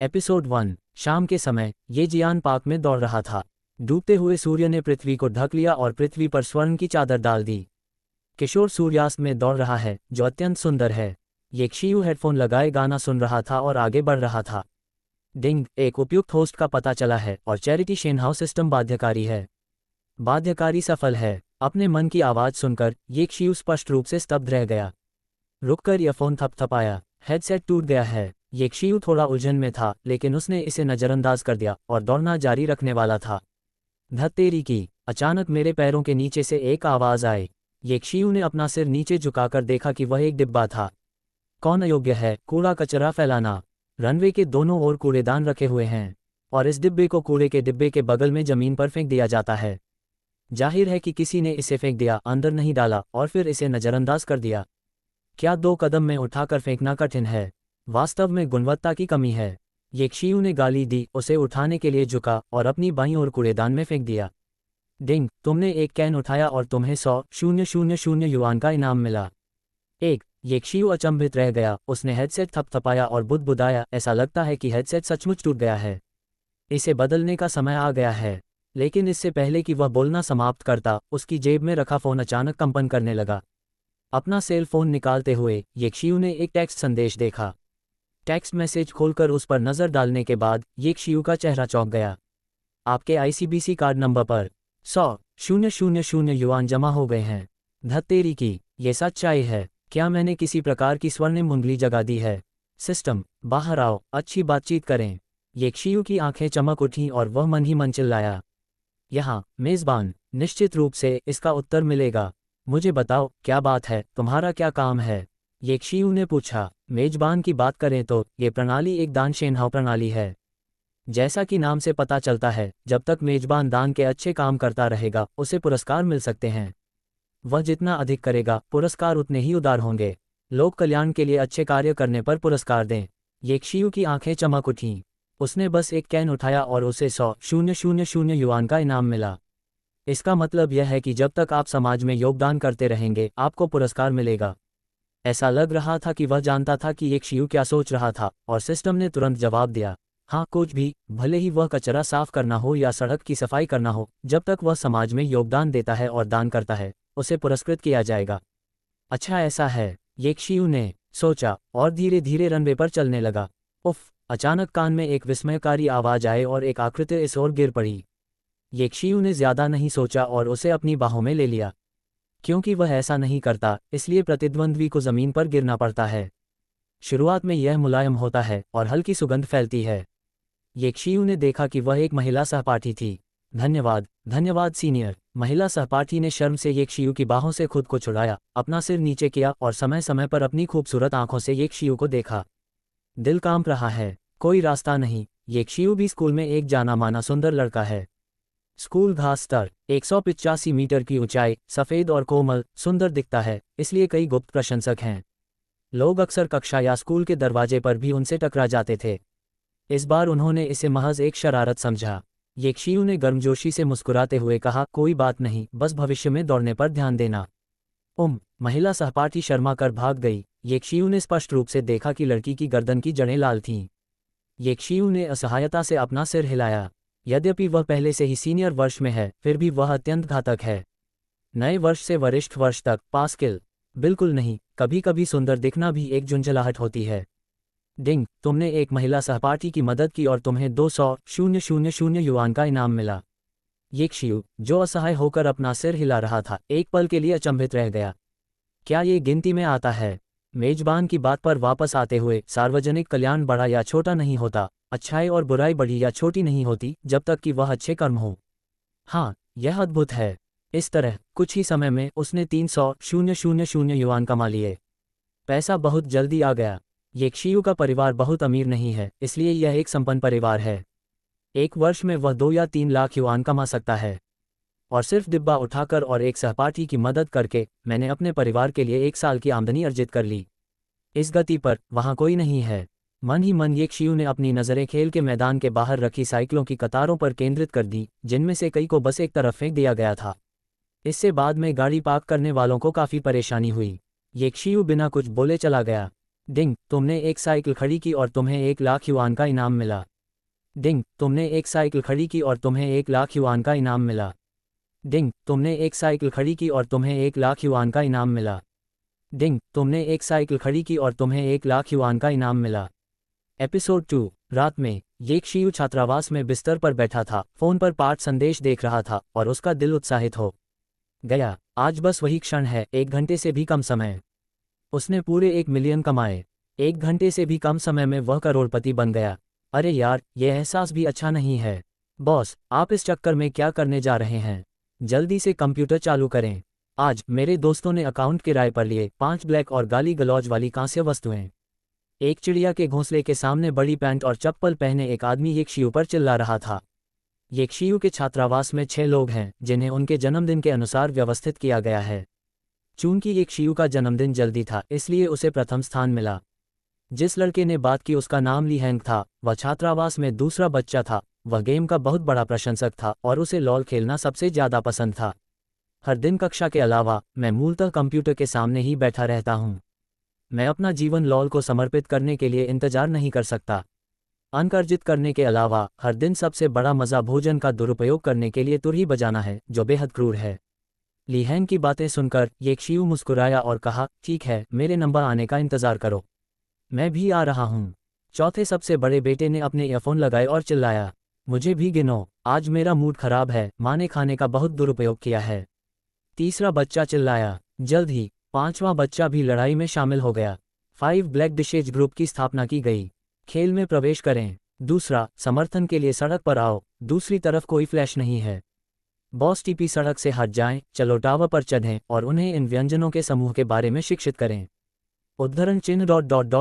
Episode 1। शाम के समय ये जियान पार्क में दौड़ रहा था। डूबते हुए सूर्य ने पृथ्वी को ढक लिया और पृथ्वी पर स्वर्ण की चादर डाल दी। किशोर सूर्यास्त में दौड़ रहा है जो अत्यंत सुंदर है। ये क्षियु हेडफोन लगाए गाना सुन रहा था और आगे बढ़ रहा था। डिंग, एक उपयुक्त होस्ट का पता चला है और चैरिटी शेनहाउस सिस्टम बाध्यकारी है। बाध्यकारी सफल है। अपने मन की आवाज़ सुनकर ये क्षियु स्पष्ट रूप से स्तब्ध रह गया। रुककर ईयरफोन थपथपाया। हेडसेट टूट गया है। ये क्षियु थोड़ा उलझन में था, लेकिन उसने इसे नज़रअंदाज कर दिया और दौड़ना जारी रखने वाला था। धत्तेरी की! अचानक मेरे पैरों के नीचे से एक आवाज़ आई। ये क्षियु ने अपना सिर नीचे झुकाकर देखा कि वह एक डिब्बा था। कौन अयोग्य है कूड़ा कचरा फैलाना? रनवे के दोनों ओर कूड़ेदान रखे हुए हैं और इस डिब्बे को कूड़े के डिब्बे के बगल में ज़मीन पर फेंक दिया जाता है। जाहिर है कि किसी ने इसे फेंक दिया, अंदर नहीं डाला और फिर इसे नज़रअंदाज कर दिया। क्या 2 कदम में उठाकर फेंकना कठिन है? वास्तव में गुणवत्ता की कमी है। ये क्षियु ने गाली दी, उसे उठाने के लिए झुका और अपनी बाईं ओर कूड़ेदान में फेंक दिया। डिंग, तुमने एक कैन उठाया और तुम्हें 100,000 युआन का इनाम मिला। ये क्षियु अचंभित रह गया। उसने हेडसेट थपथपाया और बुदबुदाया, ऐसा लगता है कि हेडसेट सचमुच टूट गया है। इसे बदलने का समय आ गया है। लेकिन इससे पहले कि वह बोलना समाप्त करता, उसकी जेब में रखा फ़ोन अचानक कंपन करने लगा। अपना सेल फोन निकालते हुए ये क्षियु ने एक टेक्स्ट संदेश देखा। टेक्स्ट मैसेज खोलकर उस पर नज़र डालने के बाद ये क्षियु का चेहरा चौंक गया। आपके आईसीबीसी कार्ड नंबर पर 100,000 युआन जमा हो गए हैं। धत्तेरी की! ये सच्चाई है। क्या मैंने किसी प्रकार की स्वर्णिम उंगली जगा दी है? सिस्टम, बाहर आओ, अच्छी बातचीत करें। ये क्षियु की आंखें चमक उठीं और वह मन ही मन चिल्लाया। यहाँ मेज़बान, निश्चित रूप से इसका उत्तर मिलेगा। मुझे बताओ, क्या बात है, तुम्हारा क्या काम है? ये क्षियु ने पूछा। मेजबान की बात करें तो ये प्रणाली एक दान शेनहाउ प्रणाली है। जैसा कि नाम से पता चलता है, जब तक मेजबान दान के अच्छे काम करता रहेगा उसे पुरस्कार मिल सकते हैं। वह जितना अधिक करेगा पुरस्कार उतने ही उदार होंगे। लोक कल्याण के लिए अच्छे कार्य करने पर पुरस्कार दें। ये क्षियु की आंखें चमक उठीं। उसने बस एक कैन उठाया और उसे 100,000 युआन का इनाम मिला। इसका मतलब यह है कि जब तक आप समाज में योगदान करते रहेंगे आपको पुरस्कार मिलेगा। ऐसा लग रहा था कि वह जानता था कि ये क्षियु क्या सोच रहा था और सिस्टम ने तुरंत जवाब दिया, हाँ, कुछ भी, भले ही वह कचरा साफ करना हो या सड़क की सफाई करना हो, जब तक वह समाज में योगदान देता है और दान करता है उसे पुरस्कृत किया जाएगा। अच्छा, ऐसा है, ये क्षियु ने सोचा और धीरे धीरे रनवे पर चलने लगा। उफ! अचानक कान में एक विस्मयकारी आवाज़ आए और एक आकृति इस ओर गिर पड़ी। ये क्षियु ने ज्यादा नहीं सोचा और उसे अपनी बाहों में ले लिया। क्योंकि वह ऐसा नहीं करता, इसलिए प्रतिद्वंद्वी को जमीन पर गिरना पड़ता है। शुरुआत में यह मुलायम होता है और हल्की सुगंध फैलती है। ये क्षियु ने देखा कि वह एक महिला सहपाठी थी। धन्यवाद, धन्यवाद सीनियर। महिला सहपाठी ने शर्म से ये क्षियु की बाहों से खुद को छुड़ाया, अपना सिर नीचे किया और समय समय पर अपनी खूबसूरत आंखों से ये क्षियु को देखा। दिल कांप रहा है। कोई रास्ता नहीं। ये क्षियु भी स्कूल में एक जाना माना सुंदर लड़का है। स्कूल घास स्तर 185 मीटर की ऊंचाई, सफ़ेद और कोमल, सुंदर दिखता है, इसलिए कई गुप्त प्रशंसक हैं। लोग अक्सर कक्षा या स्कूल के दरवाजे पर भी उनसे टकरा जाते थे। इस बार उन्होंने इसे महज एक शरारत समझा। ये क्षियु ने गर्मजोशी से मुस्कुराते हुए कहा, कोई बात नहीं, बस भविष्य में दौड़ने पर ध्यान देना। महिला सहपाठी शर्मा कर भाग गई। ये क्षियु ने स्पष्ट रूप से देखा कि लड़की की गर्दन की जड़ें लाल थीं। ये क्षियु ने असहायता से अपना सिर हिलाया। यद्यपि वह पहले से ही सीनियर वर्ष में है, फिर भी वह अत्यंत घातक है। नए वर्ष से वरिष्ठ वर्ष तक पास्किल? बिल्कुल नहीं, कभी कभी सुंदर दिखना भी एक झुंझलाहट होती है। डिंग, तुमने एक महिला सहपाठी की मदद की और तुम्हें 200,000 युआन का इनाम मिला। ये क्षियु, जो असहाय होकर अपना सिर हिला रहा था, एक पल के लिए अचंभित रह गया। क्या ये गिनती में आता है? मेजबान की बात पर वापस आते हुए, सार्वजनिक कल्याण बड़ा या छोटा नहीं होता, अच्छाई और बुराई बड़ी या छोटी नहीं होती, जब तक कि वह अच्छे कर्म हो। हाँ, यह अद्भुत है। इस तरह कुछ ही समय में उसने 300,000 युआन कमा लिए। पैसा बहुत जल्दी आ गया। ये क्षियु का परिवार बहुत अमीर नहीं है, इसलिए यह एक संपन्न परिवार है। एक वर्ष में वह 2 या 3 लाख युआन कमा सकता है। और सिर्फ डिब्बा उठाकर और एक सहपाठी की मदद करके मैंने अपने परिवार के लिए 1 साल की आमदनी अर्जित कर ली। इस गति पर वहाँ कोई नहीं है। मन ही मन ये क्षियु ने अपनी नज़रें खेल के मैदान के बाहर रखी साइकिलों की कतारों पर केंद्रित कर दी, जिनमें से कई को बस एक तरफ फेंक दिया गया था। इससे बाद में गाड़ी पार्क करने वालों को काफ़ी परेशानी हुई। ये क्षियु बिना कुछ बोले चला गया। डिंग, तुमने एक साइकिल खड़ी की और तुम्हें 1 लाख युआन का इनाम मिला। डिंग, तुमने एक साइकिल खड़ी की और तुम्हें 1 लाख युआन का इनाम मिला। डिंग, तुमने एक साइकिल खड़ी की और तुम्हें 1 लाख युआन का इनाम मिला। डिंग, तुमने एक साइकिल खड़ी की और तुम्हें 1 लाख युआन का इनाम मिला। एपिसोड 2। रात में येक शियू छात्रावास में बिस्तर पर बैठा था, फोन पर पाठ संदेश देख रहा था और उसका दिल उत्साहित हो गया। आज बस वही क्षण है, 1 घंटे से भी कम समय। उसने पूरे 1 मिलियन कमाए। 1 घंटे से भी कम समय में वह करोड़पति बन गया। अरे यार, यह एहसास भी अच्छा नहीं है। बॉस, आप इस चक्कर में क्या करने जा रहे हैं? जल्दी से कंप्यूटर चालू करें। आज मेरे दोस्तों ने अकाउंट किराए पर लिए 5 ब्लैक और गाली गलौज वाली कांस्य वस्तुएं। एक चिड़िया के घोंसले के सामने बड़ी पैंट और चप्पल पहने एक आदमी येक शियू पर चिल्ला रहा था। येक शियू के छात्रावास में 6 लोग हैं जिन्हें उनके जन्मदिन के अनुसार व्यवस्थित किया गया है। चूंकि येक शियू का जन्मदिन जल्दी था, इसलिए उसे प्रथम स्थान मिला। जिस लड़के ने बात की उसका नाम ली हैंग था। वह छात्रावास में दूसरा बच्चा था। वह गेम का बहुत बड़ा प्रशंसक था और उसे लॉल खेलना सबसे ज़्यादा पसंद था। हर दिन कक्षा के अलावा मैं मूलतः कंप्यूटर के सामने ही बैठा रहता हूँ। मैं अपना जीवन लॉल को समर्पित करने के लिए इंतजार नहीं कर सकता। अंक अर्जित करने के अलावा हर दिन सबसे बड़ा मज़ा भोजन का दुरुपयोग करने के लिए तुरही बजाना है, जो बेहद क्रूर है। ली हैंग की बातें सुनकर येक शियू मुस्कुराया और कहा, ठीक है, मेरे नंबर आने का इंतज़ार करो। मैं भी आ रहा हूँ। चौथे सबसे बड़े बेटे ने अपने ईयरफोन लगाए और चिल्लाया, मुझे भी गिनो, आज मेरा मूड खराब है, माँ ने खाने का बहुत दुरुपयोग किया है। तीसरा बच्चा चिल्लाया। जल्द ही 5वां बच्चा भी लड़ाई में शामिल हो गया। 5 ब्लैक डिशेज ग्रुप की स्थापना की गई। खेल में प्रवेश करें। दूसरा, समर्थन के लिए सड़क पर आओ। दूसरी तरफ कोई फ्लैश नहीं है। बॉस टीपी, सड़क से हट जाएं, चलो टावर पर चढ़ें और उन्हें इन व्यंजनों के समूह के बारे में शिक्षित करें। उद्धरण चिन्ह ...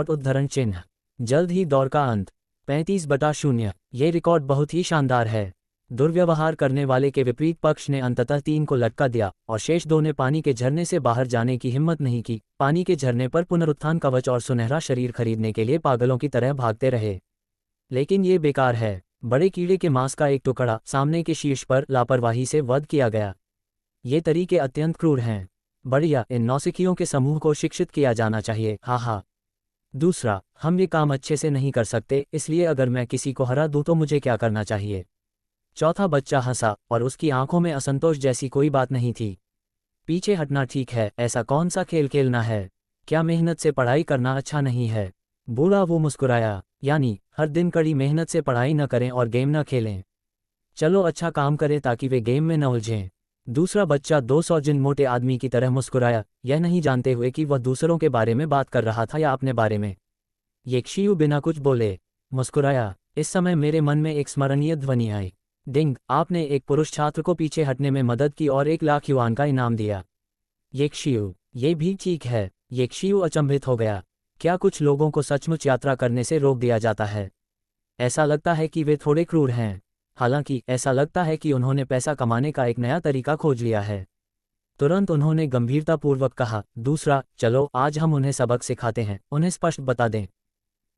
उद्धरण चिन्ह। जल्द ही दौर का अंत। 35/0। ये रिकॉर्ड बहुत ही शानदार है। दुर्व्यवहार करने वाले के विपरीत पक्ष ने अंततः 3 को लटका दिया और शेष 2 ने पानी के झरने से बाहर जाने की हिम्मत नहीं की। पानी के झरने पर पुनरुत्थान कवच और सुनहरा शरीर खरीदने के लिए पागलों की तरह भागते रहे। लेकिन ये बेकार है। बड़े कीड़े के मांस का एक टुकड़ा सामने के शीर्ष पर लापरवाही से वध किया गया। ये तरीके अत्यंत क्रूर हैं। बढ़िया, इन नौसिखियों के समूह को शिक्षित किया जाना चाहिए। हाँ। दूसरा, हम ये काम अच्छे से नहीं कर सकते, इसलिए अगर मैं किसी को हरा दूं तो मुझे क्या करना चाहिए? चौथा बच्चा हंसा और उसकी आंखों में असंतोष जैसी कोई बात नहीं थी। पीछे हटना ठीक है, ऐसा कौन सा खेल खेलना है? क्या मेहनत से पढ़ाई करना अच्छा नहीं है? बूढ़ा वो मुस्कुराया, यानी हर दिन कड़ी मेहनत से पढ़ाई न करें और गेम न खेलें। चलो अच्छा काम करें ताकि वे गेम में न उलझें। दूसरा बच्चा 200 जिन मोटे आदमी की तरह मुस्कुराया, यह नहीं जानते हुए कि वह दूसरों के बारे में बात कर रहा था या अपने बारे में। येक शियू बिना कुछ बोले मुस्कुराया। इस समय मेरे मन में एक स्मरणीय ध्वनि आई। डिंग, आपने एक पुरुष छात्र को पीछे हटने में मदद की और 1 लाख युआन का इनाम दिया। येक शियू, ये भी ठीक है। येक शियू अचंभित हो गया। क्या कुछ लोगों को सचमुच यात्रा करने से रोक दिया जाता है? ऐसा लगता है कि वे थोड़े क्रूर हैं। हालांकि ऐसा लगता है कि उन्होंने पैसा कमाने का एक नया तरीका खोज लिया है। तुरंत उन्होंने गंभीरतापूर्वक कहा, दूसरा, चलो आज हम उन्हें सबक सिखाते हैं, उन्हें स्पष्ट बता दें।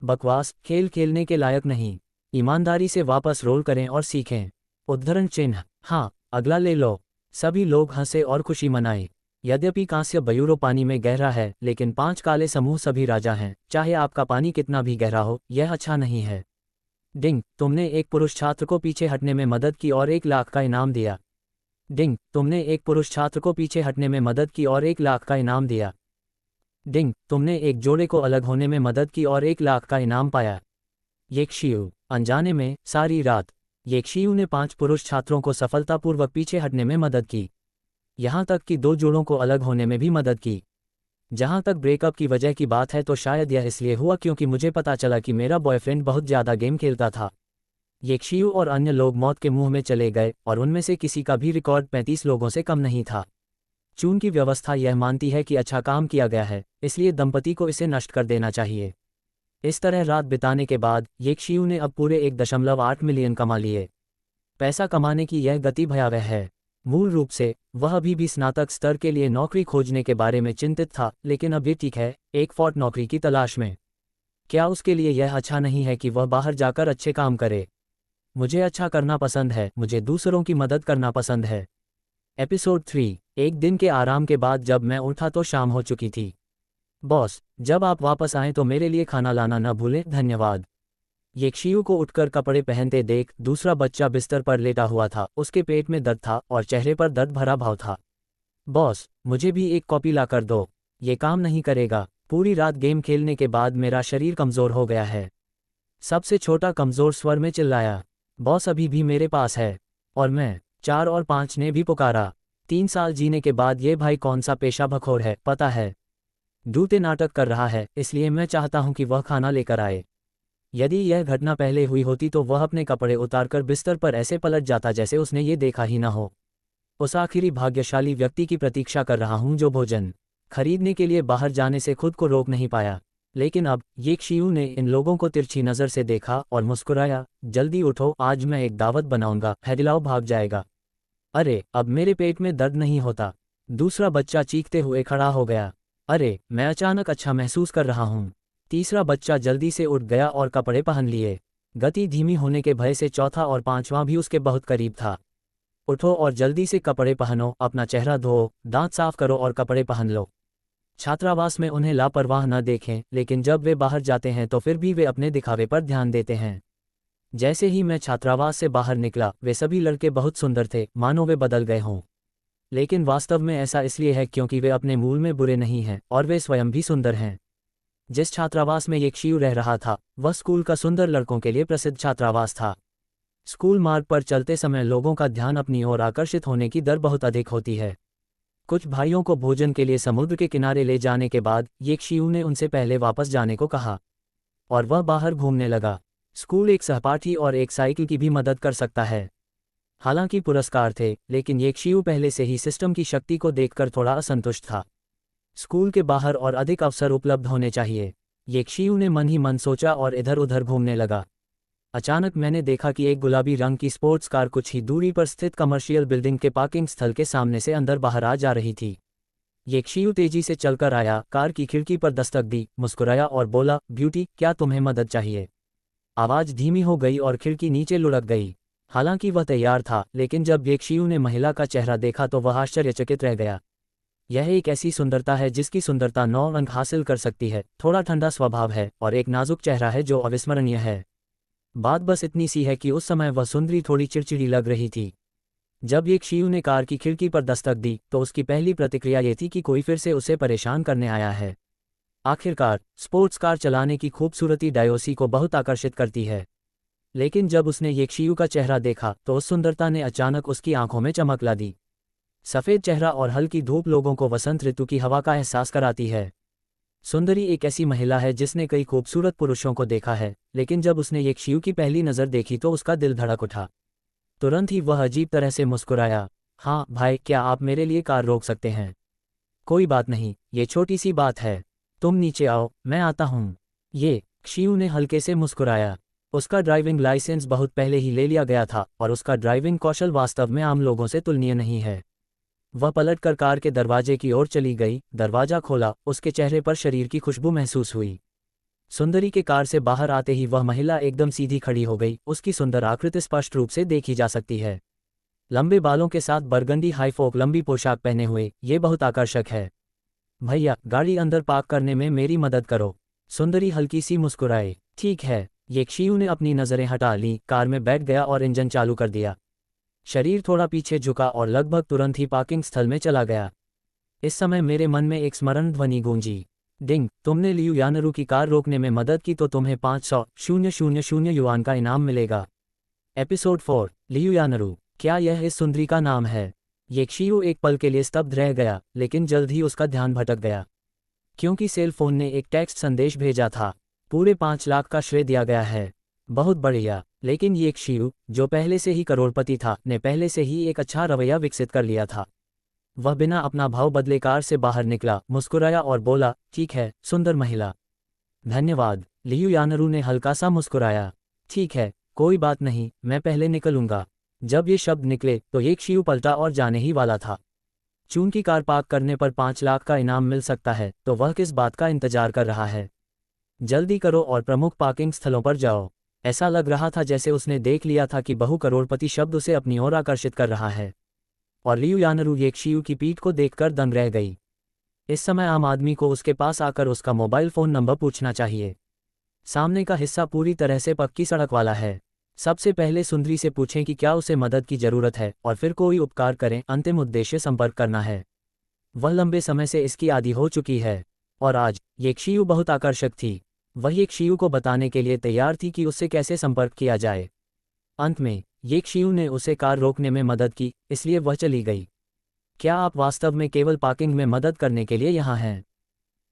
बकवास, खेल खेलने के लायक नहीं। ईमानदारी से वापस रोल करें और सीखें। उद्धरण चिन्ह। हाँ, अगला ले लो। सभी लोग हंसे और खुशी मनाई। यद्यपि कांस्य बयूरो पानी में गहरा है, लेकिन 5 काले समूह सभी राजा हैं। चाहे आपका पानी कितना भी गहरा हो, यह अच्छा नहीं है। डिंग, तुमने एक पुरुष छात्र को पीछे हटने में मदद की और 1 लाख का इनाम दिया। डिंग, तुमने एक पुरुष छात्र को पीछे हटने में मदद की और 1 लाख का इनाम दिया। डिंग, तुमने एक जोड़े को अलग होने में मदद की और 1 लाख का इनाम पाया। येक शियू, अनजाने में, सारी रात। येक शियू ने 5 पुरुष छात्रों को सफलतापूर्वक पीछे हटने में मदद की। यहाँ तक कि 2 जोड़ों को अलग होने में भी मदद की। जहाँ तक ब्रेकअप की वजह की बात है तो शायद यह इसलिए हुआ क्योंकि मुझे पता चला कि मेरा बॉयफ्रेंड बहुत ज़्यादा गेम खेलता था। येक शियू और अन्य लोग मौत के मुंह में चले गए और उनमें से किसी का भी रिकॉर्ड 35 लोगों से कम नहीं था। चूंकि व्यवस्था यह मानती है कि अच्छा काम किया गया है, इसलिए दंपति को इसे नष्ट कर देना चाहिए। इस तरह रात बिताने के बाद येक शियू ने अब पूरे 1.8 मिलियन कमा लिए। पैसा कमाने की यह गति भयावह है। मूल रूप से वह अभी भी स्नातक स्तर के लिए नौकरी खोजने के बारे में चिंतित था, लेकिन अब ये ठीक है, एक फॉर्ट नौकरी की तलाश में। क्या उसके लिए यह अच्छा नहीं है कि वह बाहर जाकर अच्छे काम करे? मुझे अच्छा करना पसंद है, मुझे दूसरों की मदद करना पसंद है। एपिसोड 3। एक दिन के आराम के बाद जब मैं उठा तो शाम हो चुकी थी। बॉस, जब आप वापस आएं तो मेरे लिए खाना लाना न भूलें, धन्यवाद। येक्शियू को उठकर कपड़े पहनते देख दूसरा बच्चा बिस्तर पर लेटा हुआ था। उसके पेट में दर्द था और चेहरे पर दर्द भरा भाव था। बॉस, मुझे भी एक कॉपी ला कर दो। ये काम नहीं करेगा। पूरी रात गेम खेलने के बाद मेरा शरीर कमज़ोर हो गया है। सबसे छोटा कमज़ोर स्वर में चिल्लाया। बॉस अभी भी मेरे पास है। और मैं। 4 और 5 ने भी पुकारा। 3 साल जीने के बाद ये भाई कौन सा पेशा भखोर है, पता है। डूते नाटक कर रहा है, इसलिए मैं चाहता हूं कि वह खाना लेकर आए। यदि यह घटना पहले हुई होती तो वह अपने कपड़े उतारकर बिस्तर पर ऐसे पलट जाता जैसे उसने ये देखा ही न हो। उस आखिरी भाग्यशाली व्यक्ति की प्रतीक्षा कर रहा हूं जो भोजन खरीदने के लिए बाहर जाने से खुद को रोक नहीं पाया। लेकिन अब येक्शियू ने इन लोगों को तिरछी नज़र से देखा और मुस्कुराया। जल्दी उठो, आज मैं एक दावत बनाऊंगा। हैदिलाओ भाग जाएगा। अरे, अब मेरे पेट में दर्द नहीं होता। दूसरा बच्चा चीखते हुए खड़ा हो गया। अरे, मैं अचानक अच्छा महसूस कर रहा हूँ। तीसरा बच्चा जल्दी से उठ गया और कपड़े पहन लिए। गति धीमी होने के भय से चौथा और पांचवां भी उसके बहुत करीब था। उठो और जल्दी से कपड़े पहनो, अपना चेहरा धो, दांत साफ करो और कपड़े पहन लो। छात्रावास में उन्हें लापरवाह न देखें, लेकिन जब वे बाहर जाते हैं तो फिर भी वे अपने दिखावे पर ध्यान देते हैं। जैसे ही मैं छात्रावास से बाहर निकला, वे सभी लड़के बहुत सुंदर थे, मानो वे बदल गए हों। लेकिन वास्तव में ऐसा इसलिए है क्योंकि वे अपने मूल में बुरे नहीं हैं और वे स्वयं भी सुंदर हैं। जिस छात्रावास में येक्शियू रह रहा था, वह स्कूल का सुंदर लड़कों के लिए प्रसिद्ध छात्रावास था। स्कूल मार्ग पर चलते समय लोगों का ध्यान अपनी ओर आकर्षित होने की दर बहुत अधिक होती है। कुछ भाइयों को भोजन के लिए समुद्र के किनारे ले जाने के बाद येक्शियू ने उनसे पहले वापस जाने को कहा और वह बाहर घूमने लगा। स्कूल एक सहपाठी और एक साइकिल की भी मदद कर सकता है। हालांकि पुरस्कार थे, लेकिन येक्शियू पहले से ही सिस्टम की शक्ति को देखकर थोड़ा असंतुष्ट था। स्कूल के बाहर और अधिक अवसर उपलब्ध होने चाहिए, येक्शियू ने मन ही मन सोचा और इधर उधर घूमने लगा। अचानक मैंने देखा कि एक गुलाबी रंग की स्पोर्ट्स कार कुछ ही दूरी पर स्थित कमर्शियल बिल्डिंग के पार्किंग स्थल के सामने से अंदर बाहर आ जा रही थी। येक्शियू तेजी से चलकर आया, कार की खिड़की पर दस्तक दी, मुस्कुराया और बोला, ब्यूटी, क्या तुम्हें मदद चाहिए? आवाज़ धीमी हो गई और खिड़की नीचे लुढ़क गई। हालांकि वह तैयार था, लेकिन जब येक्शियू ने महिला का चेहरा देखा तो वह आश्चर्यचकित रह गया। यह एक ऐसी सुंदरता है जिसकी सुंदरता 9 अंक हासिल कर सकती है। थोड़ा ठंडा स्वभाव है और एक नाजुक चेहरा है जो अविस्मरणीय है। बात बस इतनी सी है कि उस समय वह सुंदरी थोड़ी चिड़चिड़ी लग रही थी। जब येक्शियू ने कार की खिड़की पर दस्तक दी तो उसकी पहली प्रतिक्रिया ये थी कि कोई फिर से उसे परेशान करने आया है। आखिरकार, स्पोर्ट्स कार चलाने की खूबसूरती डायोसी को बहुत आकर्षित करती है। लेकिन जब उसने येक्शियू का चेहरा देखा तो उस सुंदरता ने अचानक उसकी आंखों में चमक ला दी। सफ़ेद चेहरा और हल्की धूप लोगों को वसंत ऋतु की हवा का एहसास कराती है। सुंदरी एक ऐसी महिला है जिसने कई खूबसूरत पुरुषों को देखा है, लेकिन जब उसने येक्शियू की पहली नज़र देखी तो उसका दिल धड़क उठा। तुरंत ही वह अजीब तरह से मुस्कुराया। हाँ भाई, क्या आप मेरे लिए कार रोक सकते हैं? कोई बात नहीं, ये छोटी सी बात है। तुम नीचे आओ, मैं आता हूँ। येक्शियू ने हल्के से मुस्कुराया। उसका ड्राइविंग लाइसेंस बहुत पहले ही ले लिया गया था और उसका ड्राइविंग कौशल वास्तव में आम लोगों से तुलनीय नहीं है। वह पलटकर कार के दरवाजे की ओर चली गई, दरवाजा खोला, उसके चेहरे पर शरीर की खुशबू महसूस हुई। सुंदरी के कार से बाहर आते ही वह महिला एकदम सीधी खड़ी हो गई। उसकी सुंदर आकृति स्पष्ट रूप से देखी जा सकती है। लंबे बालों के साथ बरगंडी हाईफोक लंबी पोशाक पहने हुए, ये बहुत आकर्षक है। भैया, गाड़ी अंदर पार्क करने में मेरी मदद करो। सुंदरी हल्की सी मुस्कुराई। ठीक है। येक्शियू ने अपनी नज़रें हटा लीं, कार में बैठ गया और इंजन चालू कर दिया। शरीर थोड़ा पीछे झुका और लगभग तुरंत ही पार्किंग स्थल में चला गया। इस समय मेरे मन में एक स्मरण ध्वनि गूंजी। डिंग, तुमने लियू यानरू की कार रोकने में मदद की तो तुम्हें 500,000 युआन का इनाम मिलेगा। एपिसोड 4, लियू यानरू, क्या यह इस सुंदरी का नाम है? येक्शियू एक पल के लिए स्तब्ध रह गया, लेकिन जल्द ही उसका ध्यान भटक गया, क्योंकि सेल फोन ने एक टेक्स्ट संदेश भेजा था। पूरे 5 लाख का श्रेय दिया गया है। बहुत बढ़िया। लेकिन येक्शियू, जो पहले से ही करोड़पति था, ने पहले से ही एक अच्छा रवैया विकसित कर लिया था। वह बिना अपना भाव बदले कार से बाहर निकला, मुस्कुराया और बोला, ठीक है सुंदर महिला। धन्यवाद। लियू यानरू ने हल्का सा मुस्कुराया। ठीक है, कोई बात नहीं, मैं पहले निकलूंगा। जब ये शब्द निकले तो येक्शियू पलटा और जाने ही वाला था। चूंकि कार पार्क करने पर 5 लाख का इनाम मिल सकता है, तो वह किस बात का इंतजार कर रहा है? जल्दी करो और प्रमुख पार्किंग स्थलों पर जाओ। ऐसा लग रहा था जैसे उसने देख लिया था कि बहु करोड़पति शब्द उसे अपनी ओर आकर्षित कर रहा है। और लियू यानरू येक्शियू की पीठ को देखकर दंग रह गई। इस समय आम आदमी को उसके पास आकर उसका मोबाइल फ़ोन नंबर पूछना चाहिए। सामने का हिस्सा पूरी तरह से पक्की सड़क वाला है। सबसे पहले सुंदरी से पूछें कि क्या उसे मदद की ज़रूरत है और फिर कोई उपकार करें। अंतिम उद्देश्य संपर्क करना है। वह लंबे समय से इसकी आदी हो चुकी है और आज येक्शियू बहुत आकर्षक थी। वह येक्शियू को बताने के लिए तैयार थी कि उससे कैसे संपर्क किया जाए। अंत में येक्शियू ने उसे कार रोकने में मदद की, इसलिए वह चली गई। क्या आप वास्तव में केवल पार्किंग में मदद करने के लिए यहाँ हैं?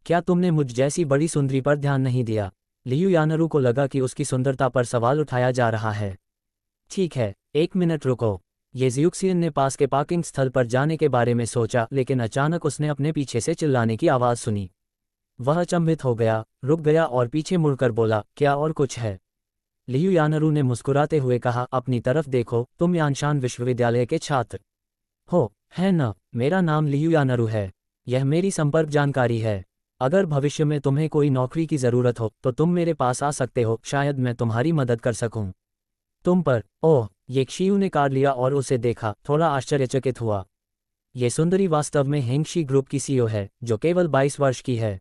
क्या तुमने मुझ जैसी बड़ी सुंदरी पर ध्यान नहीं दिया? लियू यानरू को लगा कि उसकी सुंदरता पर सवाल उठाया जा रहा है। ठीक है, 1 मिनट रुको। ये ज़्यूक्सियन ने पास के पार्किंग स्थल पर जाने के बारे में सोचा, लेकिन अचानक उसने अपने पीछे से चिल्लाने की आवाज़ सुनी। वह अचंभित हो गया, रुक गया और पीछे मुड़कर बोला, क्या और कुछ है? लियू यानरू ने मुस्कुराते हुए कहा, अपनी तरफ देखो, तुम यानशान विश्वविद्यालय के छात्र हो, है न? मेरा नाम लियू यानरू है। यह मेरी संपर्क जानकारी है। अगर भविष्य में तुम्हें कोई नौकरी की ज़रूरत हो तो तुम मेरे पास आ सकते हो, शायद मैं तुम्हारी मदद कर सकूं। तुम पर। ओह, येक्शियू ने कार लिया और उसे देखा, थोड़ा आश्चर्यचकित हुआ। ये सुंदरी वास्तव में हेंगशी ग्रुप की सीईओ है, जो केवल 22 वर्ष की है।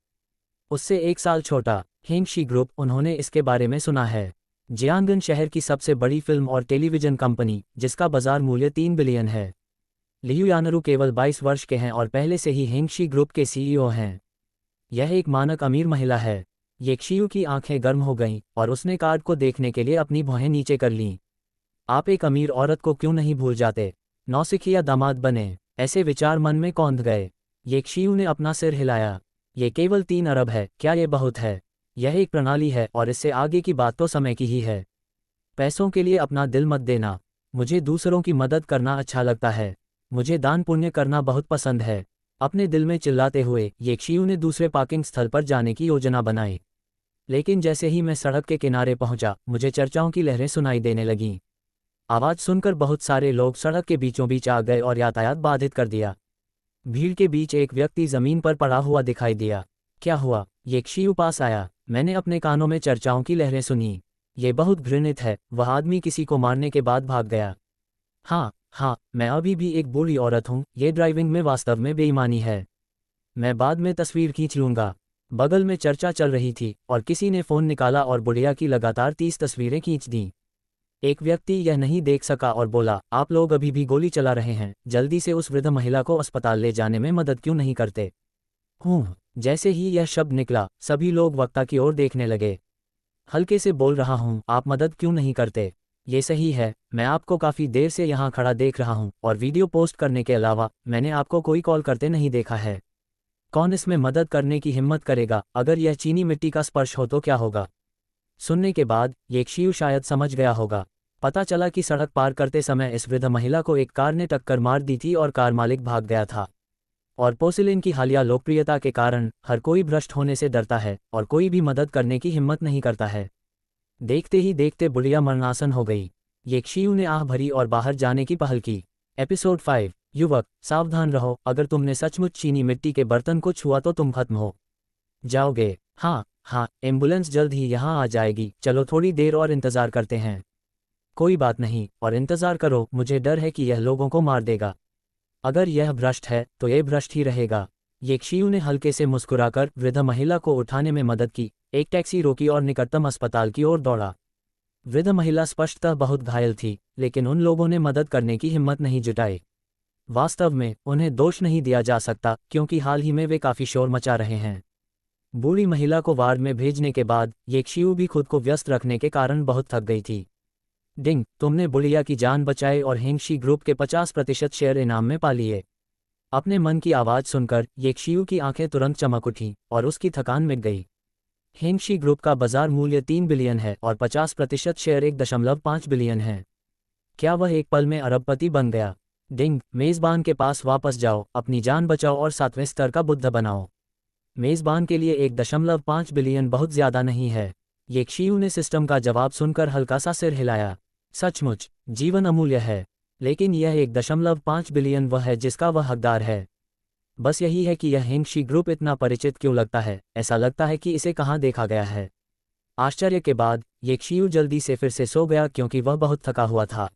उससे 1 साल छोटा। हेंगशी ग्रुप, उन्होंने इसके बारे में सुना है। जियांगन शहर की सबसे बड़ी फिल्म और टेलीविज़न कंपनी, जिसका बाजार मूल्य 3 बिलियन है। लियू यानरू केवल 22 वर्ष के हैं और पहले से ही हेंगशी ग्रुप के सीईओ हैं। यह एक मानक अमीर महिला है। येक्शियू की आंखें गर्म हो गईं और उसने कार्ड को देखने के लिए अपनी भौहें नीचे कर लीं। आप एक अमीर औरत को क्यों नहीं भूल जाते? नौसिखिया दामाद बने, ऐसे विचार मन में कौंध गए। येक्शियू ने अपना सिर हिलाया। ये केवल 3 अरब है, क्या ये बहुत है? यह एक प्रणाली है और इससे आगे की बात तो समय की ही है। पैसों के लिए अपना दिल मत देना। मुझे दूसरों की मदद करना अच्छा लगता है। मुझे दान पुण्य करना बहुत पसंद है। अपने दिल में चिल्लाते हुए येक्शियू ने दूसरे पार्किंग स्थल पर जाने की योजना बनाई। लेकिन जैसे ही मैं सड़क के किनारे पहुंचा, मुझे चर्चाओं की लहरें सुनाई देने लगीं। आवाज़ सुनकर बहुत सारे लोग सड़क के बीचों बीच आ गए और यातायात बाधित कर दिया। भीड़ के बीच एक व्यक्ति ज़मीन पर पड़ा हुआ दिखाई दिया। क्या हुआ? येक्शियू पास आया। मैंने अपने कानों में चर्चाओं की लहरें सुनी। ये बहुत घृणित है। वह आदमी किसी को मारने के बाद भाग गया। हाँ हाँ, मैं अभी भी एक बूढ़ी औरत हूँ। ये ड्राइविंग में वास्तव में बेईमानी है। मैं बाद में तस्वीर खींच लूँगा। बगल में चर्चा चल रही थी और किसी ने फ़ोन निकाला और बुढ़िया की लगातार 30 तस्वीरें खींच दीं। एक व्यक्ति यह नहीं देख सका और बोला, आप लोग अभी भी गोली चला रहे हैं, जल्दी से उस वृद्ध महिला को अस्पताल ले जाने में मदद क्यों नहीं करते? जैसे ही यह शब्द निकला, सभी लोग वक्ता की ओर देखने लगे। हल्के से बोल रहा हूँ, आप मदद क्यों नहीं करते? ये सही है, मैं आपको काफ़ी देर से यहाँ खड़ा देख रहा हूँ और वीडियो पोस्ट करने के अलावा मैंने आपको कोई कॉल करते नहीं देखा है। कौन इसमें मदद करने की हिम्मत करेगा? अगर यह चीनी मिट्टी का स्पर्श हो तो क्या होगा? सुनने के बाद येक्शियू शायद समझ गया होगा। पता चला कि सड़क पार करते समय इस वृद्ध महिला को एक कार ने टक्कर मार दी थी और कार मालिक भाग गया था। और पोसिलिन की हालिया लोकप्रियता के कारण हर कोई भ्रष्ट होने से डरता है और कोई भी मदद करने की हिम्मत नहीं करता है। देखते ही देखते बुढ़िया मरणासन हो गई। येक्शियू ने आह भरी और बाहर जाने की पहल की। एपिसोड 5। युवक, सावधान रहो, अगर तुमने सचमुच चीनी मिट्टी के बर्तन को छुआ तो तुम खत्म हो जाओगे। हाँ, एम्बुलेंस जल्द ही यहाँ आ जाएगी। चलो थोड़ी देर और इंतज़ार करते हैं। कोई बात नहीं, और इंतज़ार करो, मुझे डर है कि यह लोगों को मार देगा। अगर यह भ्रष्ट है तो यह भ्रष्ट ही रहेगा। येक्शियू ने हल्के से मुस्कुराकर वृद्ध महिला को उठाने में मदद की, एक टैक्सी रोकी और निकटतम अस्पताल की ओर दौड़ा। वृद्ध महिला स्पष्टतः बहुत घायल थी, लेकिन उन लोगों ने मदद करने की हिम्मत नहीं जुटाई। वास्तव में उन्हें दोष नहीं दिया जा सकता, क्योंकि हाल ही में वे काफ़ी शोर मचा रहे हैं। बूढ़ी महिला को वार्ड में भेजने के बाद येक्शियू भी खुद को व्यस्त रखने के कारण बहुत थक गई थी। डिंग, तुमने बुढ़िया की जान बचाई और हेंगशी ग्रुप के 50% शेयर इनाम में पा लिए। अपने मन की आवाज़ सुनकर येक्शियू की आंखें तुरंत चमक उठीं और उसकी थकान मिट गई। हेंगशी ग्रुप का बाजार मूल्य 3 बिलियन है और 50% शेयर 1.5 बिलियन है। क्या वह एक पल में अरबपति बन गया? डिंग, मेज़बान के पास वापस जाओ, अपनी जान बचाओ और 7वें स्तर का बुद्ध बनाओ। मेज़बान के लिए 1.5 बिलियन बहुत ज़्यादा नहीं है। येक्शियू ने सिस्टम का जवाब सुनकर हल्का सा सिर हिलाया। सचमुच, जीवन अमूल्य है, लेकिन यह 1.5 बिलियन वह है जिसका वह हकदार है। बस यही है कि यह हेंगशी ग्रुप इतना परिचित क्यों लगता है। ऐसा लगता है कि इसे कहाँ देखा गया है। आश्चर्य के बाद येक्शियू जल्दी से फिर से सो गया क्योंकि वह बहुत थका हुआ था।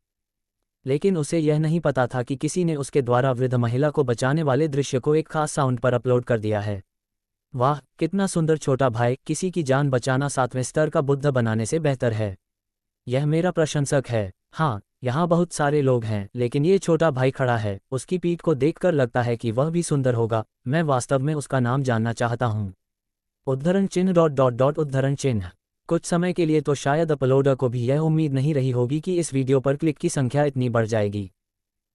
लेकिन उसे यह नहीं पता था कि किसी ने उसके द्वारा वृद्ध महिला को बचाने वाले दृश्य को एक खास साउंड पर अपलोड कर दिया है। वाह, कितना सुंदर छोटा भाई, किसी की जान बचाना 7वें स्तर का बुद्ध बनाने से बेहतर है। यह मेरा प्रशंसक है। हाँ, यहाँ बहुत सारे लोग हैं, लेकिन ये छोटा भाई खड़ा है, उसकी पीठ को देखकर लगता है कि वह भी सुंदर होगा। मैं वास्तव में उसका नाम जानना चाहता हूँ। उद्धरण चिन्ह डॉट डॉट डॉट उद्धरण चिन्ह। कुछ समय के लिए तो शायद अपलोडर को भी यह उम्मीद नहीं रही होगी कि इस वीडियो पर क्लिक की संख्या इतनी बढ़ जाएगी।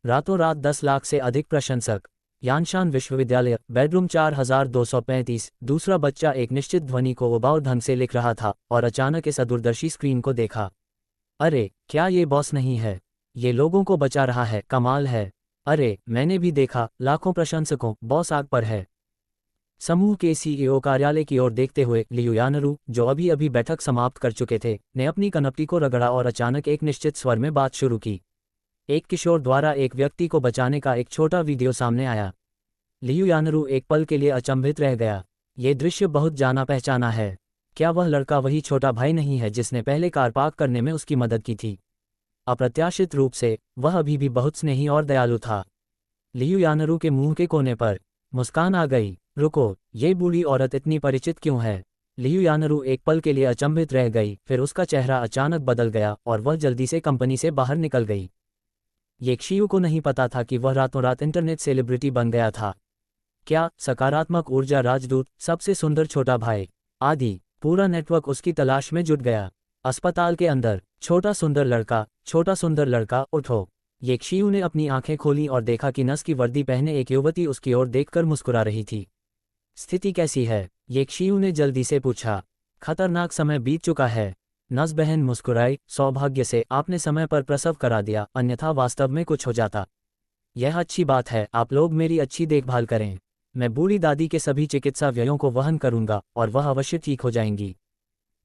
रातों रात 10 लाख से अधिक प्रशंसक। यानशान विश्वविद्यालय, बेडरूम 4235। दूसरा बच्चा एक निश्चित ध्वनि को उबाऊ ढंग से लिख रहा था और अचानक इस अदूरदर्शी स्क्रीन को देखा। अरे, क्या ये बॉस नहीं है? ये लोगों को बचा रहा है, कमाल है। अरे, मैंने भी देखा, लाखों प्रशंसकों, बॉस आग पर है। समूह के सीईओ कार्यालय की ओर देखते हुए लियू यानरू, जो अभी अभी बैठक समाप्त कर चुके थे, ने अपनी कनपटी को रगड़ा और अचानक एक निश्चित स्वर में बात शुरू की। एक किशोर द्वारा एक व्यक्ति को बचाने का एक छोटा वीडियो सामने आया। लियू यानरू एक पल के लिए अचंभित रह गया। ये दृश्य बहुत जाना पहचाना है। क्या वह लड़का वही छोटा भाई नहीं है जिसने पहले कार पार्क करने में उसकी मदद की थी? अप्रत्याशित रूप से वह अभी भी बहुत स्नेही और दयालु था। लियू यानरू के मुंह के कोने पर मुस्कान आ गई। रुको, ये बूढ़ी औरत इतनी परिचित क्यों है? लियू यानरू एक पल के लिए अचंभित रह गई, फिर उसका चेहरा अचानक बदल गया और वह जल्दी से कंपनी से बाहर निकल गई। ये क्षियु को नहीं पता था कि वह रातों रात इंटरनेट सेलिब्रिटी बन गया था। क्या सकारात्मक ऊर्जा राजदूत, सबसे सुंदर छोटा भाई आदि, पूरा नेटवर्क उसकी तलाश में जुट गया। अस्पताल के अंदर, छोटा सुंदर लड़का, उठो। ये क्षियु ने अपनी आंखें खोली और देखा कि नस की वर्दी पहने एक युवती उसकी ओर देखकर मुस्कुरा रही थी। स्थिति कैसी है? ये क्षियु ने जल्दी से पूछा। खतरनाक समय बीत चुका है। नस बहन मुस्कुराई। सौभाग्य से आपने समय पर प्रसव करा दिया, अन्यथा वास्तव में कुछ हो जाता। यह अच्छी बात है, आप लोग मेरी अच्छी देखभाल करें। मैं बूढ़ी दादी के सभी चिकित्सा व्ययों को वहन करूंगा और वह अवश्य ठीक हो जाएंगी।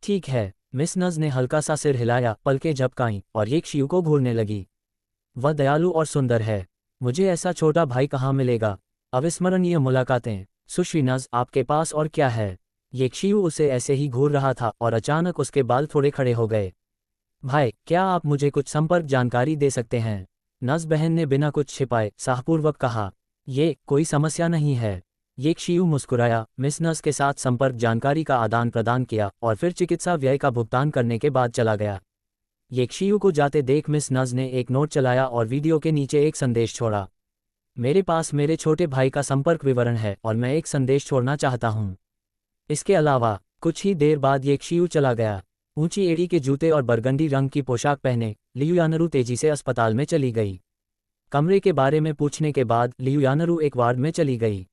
ठीक है। मिस नज ने हल्का सा सिर हिलाया, पलकें झपकाईं और ये क्षियु को घूरने लगी। वह दयालु और सुंदर है। मुझे ऐसा छोटा भाई कहाँ मिलेगा? अविस्मरणीय मुलाकातें। सुश्री नज, आपके पास और क्या है? ये क्षियु उसे ऐसे ही घूर रहा था और अचानक उसके बाल थोड़े खड़े हो गए। भाई, क्या आप मुझे कुछ संपर्क जानकारी दे सकते हैं? नज बहन ने बिना कुछ छिपाए साहपूर्वक कहा। ये कोई समस्या नहीं है। ये क्षियु मुस्कुराया, मिस नज के साथ संपर्क जानकारी का आदान प्रदान किया और फिर चिकित्सा व्यय का भुगतान करने के बाद चला गया। ये क्षियु को जाते देख मिस नज ने एक नोट चलाया और वीडियो के नीचे एक संदेश छोड़ा। मेरे पास मेरे छोटे भाई का संपर्क विवरण है और मैं एक संदेश छोड़ना चाहता हूँ। इसके अलावा कुछ ही देर बाद ये क्षियु चला गया। ऊंची एड़ी के जूते और बरगंडी रंग की पोशाक पहने लियू यानरू तेजी से अस्पताल में चली गई। कमरे के बारे में पूछने के बाद लियू यानरू एक वार्ड में चली गई।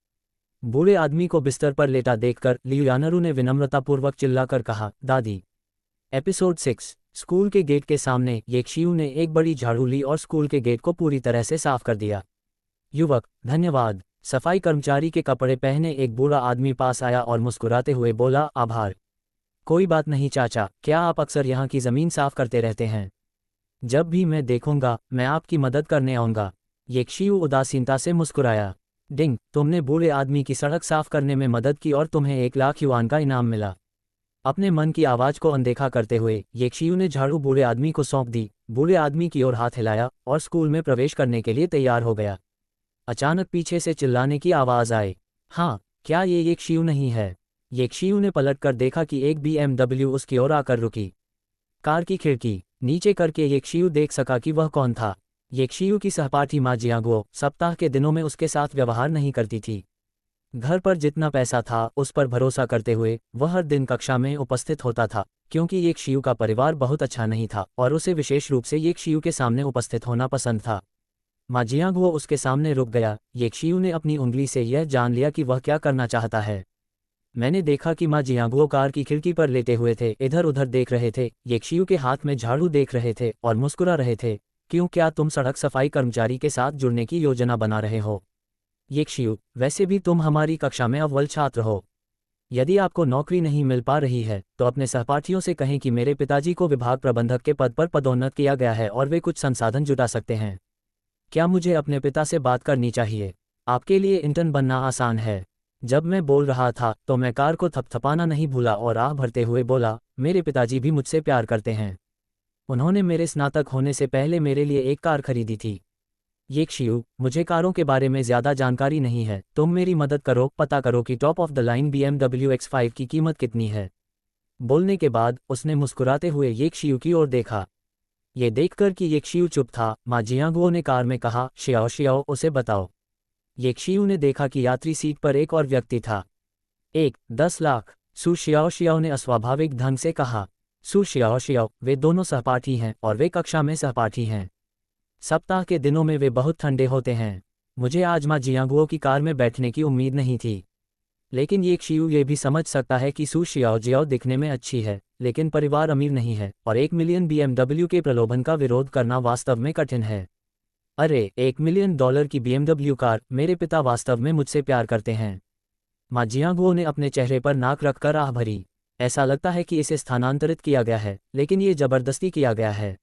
बूढ़े आदमी को बिस्तर पर लेटा देखकर लियू यानरू ने विनम्रतापूर्वक चिल्लाकर कहा, दादी। एपिसोड 6। स्कूल के गेट के सामने ये क्षियु ने एक बड़ी झाड़ू ली और स्कूल के गेट को पूरी तरह से साफ कर दिया। युवक, धन्यवाद। सफाई कर्मचारी के कपड़े पहने एक बूढ़ा आदमी पास आया और मुस्कुराते हुए बोला, आभार। कोई बात नहीं चाचा, क्या आप अक्सर यहाँ की ज़मीन साफ करते रहते हैं? जब भी मैं देखूंगा मैं आपकी मदद करने आऊँगा। ये क्षियु उदासीनता से मुस्कुराया। डिंग, तुमने बूढ़े आदमी की सड़क साफ करने में मदद की और तुम्हें 1 लाख युआन का इनाम मिला। अपने मन की आवाज़ को अनदेखा करते हुए ये क्षियु ने झाड़ू बूढ़े आदमी को सौंप दी, बूढ़े आदमी की ओर हाथ हिलाया और स्कूल में प्रवेश करने के लिए तैयार हो गया। अचानक पीछे से चिल्लाने की आवाज़ आई। हाँ, क्या ये क्षियु नहीं है? ये क्षियु ने पलटकर देखा कि एक BMW उसकी ओर आकर रुकी। कार की खिड़की नीचे करके ये क्षियु देख सका कि वह कौन था। ये क्षियु की सहपाठी माँ जियांगुओ सप्ताह के दिनों में उसके साथ व्यवहार नहीं करती थी। घर पर जितना पैसा था उस पर भरोसा करते हुए वह हर दिन कक्षा में उपस्थित होता था, क्योंकि ये क्षियु का परिवार बहुत अच्छा नहीं था और उसे विशेष रूप से ये क्षियु के सामने उपस्थित होना पसंद था। माँ जियांगुओ उसके सामने रुक गया। ये क्षियु ने अपनी उंगली से यह जान लिया कि वह क्या करना चाहता है। मैंने देखा कि माँ जियांगुओ कार की खिड़की पर लेटे हुए थे, इधर उधर देख रहे थे, ये क्षियु के हाथ में झाड़ू देख रहे थे और मुस्कुरा रहे थे। क्यों, क्या तुम सड़क सफाई कर्मचारी के साथ जुड़ने की योजना बना रहे हो? ये क्षियु, वैसे भी तुम हमारी कक्षा में अव्वल छात्र हो। यदि आपको नौकरी नहीं मिल पा रही है तो अपने सहपाठियों से कहें कि मेरे पिताजी को विभाग प्रबंधक के पद पर पदोन्नत किया गया है और वे कुछ संसाधन जुटा सकते हैं। क्या मुझे अपने पिता से बात करनी चाहिए? आपके लिए इंटर्न बनना आसान है। जब मैं बोल रहा था तो मैं कार को थपथपाना नहीं भूला और आह भरते हुए बोला, मेरे पिताजी भी मुझसे प्यार करते हैं। उन्होंने मेरे स्नातक होने से पहले मेरे लिए एक कार खरीदी थी। येक्शियू, मुझे कारों के बारे में ज़्यादा जानकारी नहीं है, तुम मेरी मदद करो, पता करो कि top of the line BMW X5 की कीमत कितनी है। बोलने के बाद उसने मुस्कुराते हुए येक्शियू की ओर देखा। ये देखकर कि येक्शियू चुप था, माँ जियांगुओ ने कार में कहा, शियाओ शियाओ, उसे बताओ। येक्शियू ने देखा कि यात्री सीट पर एक और व्यक्ति था। 10 लाख। सु शियाओ शियाओ ने अस्वाभाविक ढंग से कहा। सु शियाओ शियाओ, वे दोनों सहपाठी हैं और वे कक्षा में सहपाठी हैं। सप्ताह के दिनों में वे बहुत ठंडे होते हैं। मुझे आज माँ जियांगुओ की कार में बैठने की उम्मीद नहीं थी। लेकिन येक्शियू ये भी समझ सकता है कि सु शियाओ जियाओ दिखने में अच्छी है, लेकिन परिवार अमीर नहीं है और 1 मिलियन BMW के प्रलोभन का विरोध करना वास्तव में कठिन है। अरे, $1 मिलियन की BMW कार, मेरे पिता वास्तव में मुझसे प्यार करते हैं। माँ जियांगुओ ने अपने चेहरे पर नाक रखकर आह भरी। ऐसा लगता है कि इसे स्थानांतरित किया गया है, लेकिन ये जबरदस्ती किया गया है।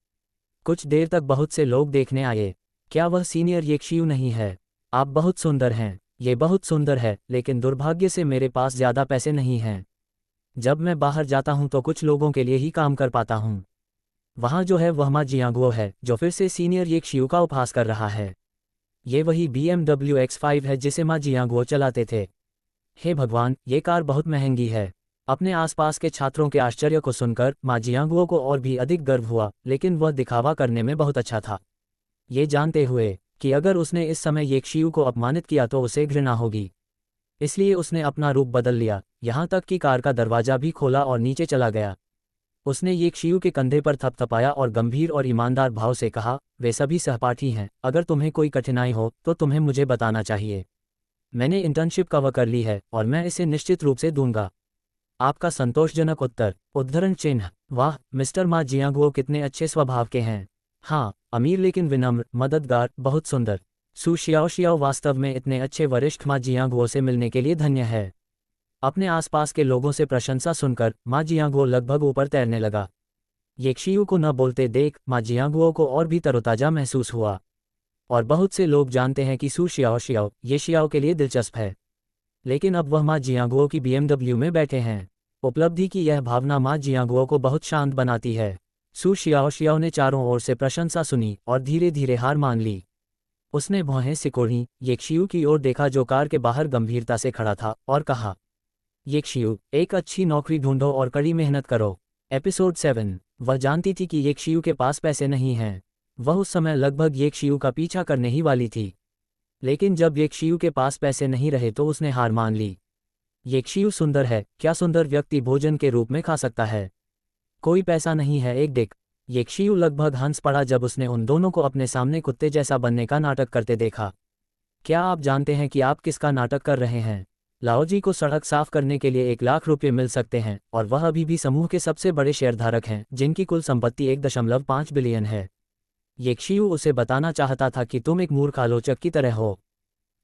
कुछ देर तक बहुत से लोग देखने आए। क्या वह सीनियर येक्शियू नहीं है? आप बहुत सुंदर हैं। ये बहुत सुंदर है, लेकिन दुर्भाग्य से मेरे पास ज़्यादा पैसे नहीं हैं। जब मैं बाहर जाता हूं तो कुछ लोगों के लिए ही काम कर पाता हूं। वहां जो है वह माँ जियांगुओ है, जो फिर से सीनियर येक्शियू का उपहास कर रहा है। ये वही BMW X5 है जिसे माँ जियांगुओ चलाते थे। हे भगवान, ये कार बहुत महंगी है। अपने आसपास के छात्रों के आश्चर्य को सुनकर माँ जियांगुओ को और भी अधिक गर्व हुआ, लेकिन वह दिखावा करने में बहुत अच्छा था। ये जानते हुए कि अगर उसने इस समय येक्शियू को अपमानित किया तो उसे घृणा होगी, इसलिए उसने अपना रूप बदल लिया, यहाँ तक कि कार का दरवाजा भी खोला और नीचे चला गया। उसने येक्शियू के कंधे पर थपथपाया और गंभीर और ईमानदार भाव से कहा, वे सभी सहपाठी हैं, अगर तुम्हें कोई कठिनाई हो तो तुम्हें मुझे बताना चाहिए। मैंने इंटर्नशिप कवर कर ली है और मैं इसे निश्चित रूप से दूंगा। आपका संतोषजनक उत्तर। उद्धरण चिन्ह। वाह, मिस्टर मा जियांगुओ कितने अच्छे स्वभाव के हैं। हाँ, अमीर लेकिन विनम्र, मददगार, बहुत सुंदर। सु शियाओ शियाओ वास्तव में इतने अच्छे वरिष्ठ मा जियांगुओ से मिलने के लिए धन्य है। अपने आसपास के लोगों से प्रशंसा सुनकर मा जियांगुओ लगभग ऊपर तैरने लगा। येक्शियू को न बोलते देख मा जियांगुओ को और भी तरोताजा महसूस हुआ। और बहुत से लोग जानते हैं कि सु शियाओ शियाओ ये शियाओ के लिए दिलचस्प है, लेकिन अब वह मा जियांगुओ की BMW में बैठे हैं। उपलब्धि की यह भावना मा जियांगुओ को बहुत शांत बनाती है। सु शियाओ शियाओ ने चारों ओर से प्रशंसा सुनी और धीरे धीरे हार मान ली। उसने भौहें सिकोड़ी, येक्शियू की ओर देखा जो कार के बाहर गंभीरता से खड़ा था, और कहा, येक्शियू, एक अच्छी नौकरी ढूंढो और कड़ी मेहनत करो। एपिसोड 7। वह जानती थी कि येक्शियू के पास पैसे नहीं हैं। वह उस समय लगभग येक्शियू का पीछा करने ही वाली थी, लेकिन जब येक्शियू के पास पैसे नहीं रहे तो उसने हार मान ली। येक्शियू सुंदर है, क्या सुंदर व्यक्ति भोजन के रूप में खा सकता है? कोई पैसा नहीं है, एक डिक। येक्शियू लगभग हंस पड़ा जब उसने उन दोनों को अपने सामने कुत्ते जैसा बनने का नाटक करते देखा। क्या आप जानते हैं कि आप किसका नाटक कर रहे हैं? लाओजी को सड़क साफ करने के लिए 1 लाख रुपये मिल सकते हैं, और वह अभी भी समूह के सबसे बड़े शेयरधारक हैं, जिनकी कुल संपत्ति 1.5 बिलियन है। येक्शियू उसे बताना चाहता था कि तुम एक मूर्ख आलोचक की तरह हो,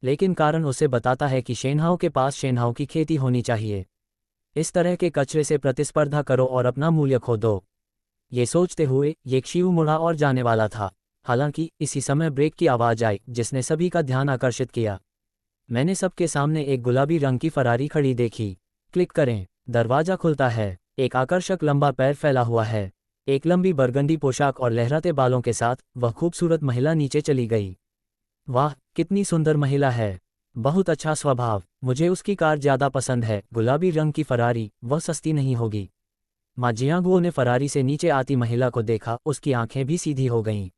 लेकिन कारण उसे बताता है कि शेनहाओ के पास शेनहाओ की खेती होनी चाहिए। इस तरह के कचरे से प्रतिस्पर्धा करो और अपना मूल्य खो दो। ये सोचते हुए येक्शियू मुड़ा और जाने वाला था। हालांकि इसी समय ब्रेक की आवाज़ आई जिसने सभी का ध्यान आकर्षित किया। मैंने सबके सामने एक गुलाबी रंग की फरारी खड़ी देखी। क्लिक करें। दरवाजा खुलता है। एक आकर्षक लंबा पैर फैला हुआ है। एक लंबी बरगंडी पोशाक और लहराते बालों के साथ वह खूबसूरत महिला नीचे चली गई। वाह, कितनी सुंदर महिला है। बहुत अच्छा स्वभाव। मुझे उसकी कार ज़्यादा पसंद है, गुलाबी रंग की फरारी, वह सस्ती नहीं होगी। माँ जियांगुओ ने फरारी से नीचे आती महिला को देखा, उसकी आंखें भी सीधी हो गईं।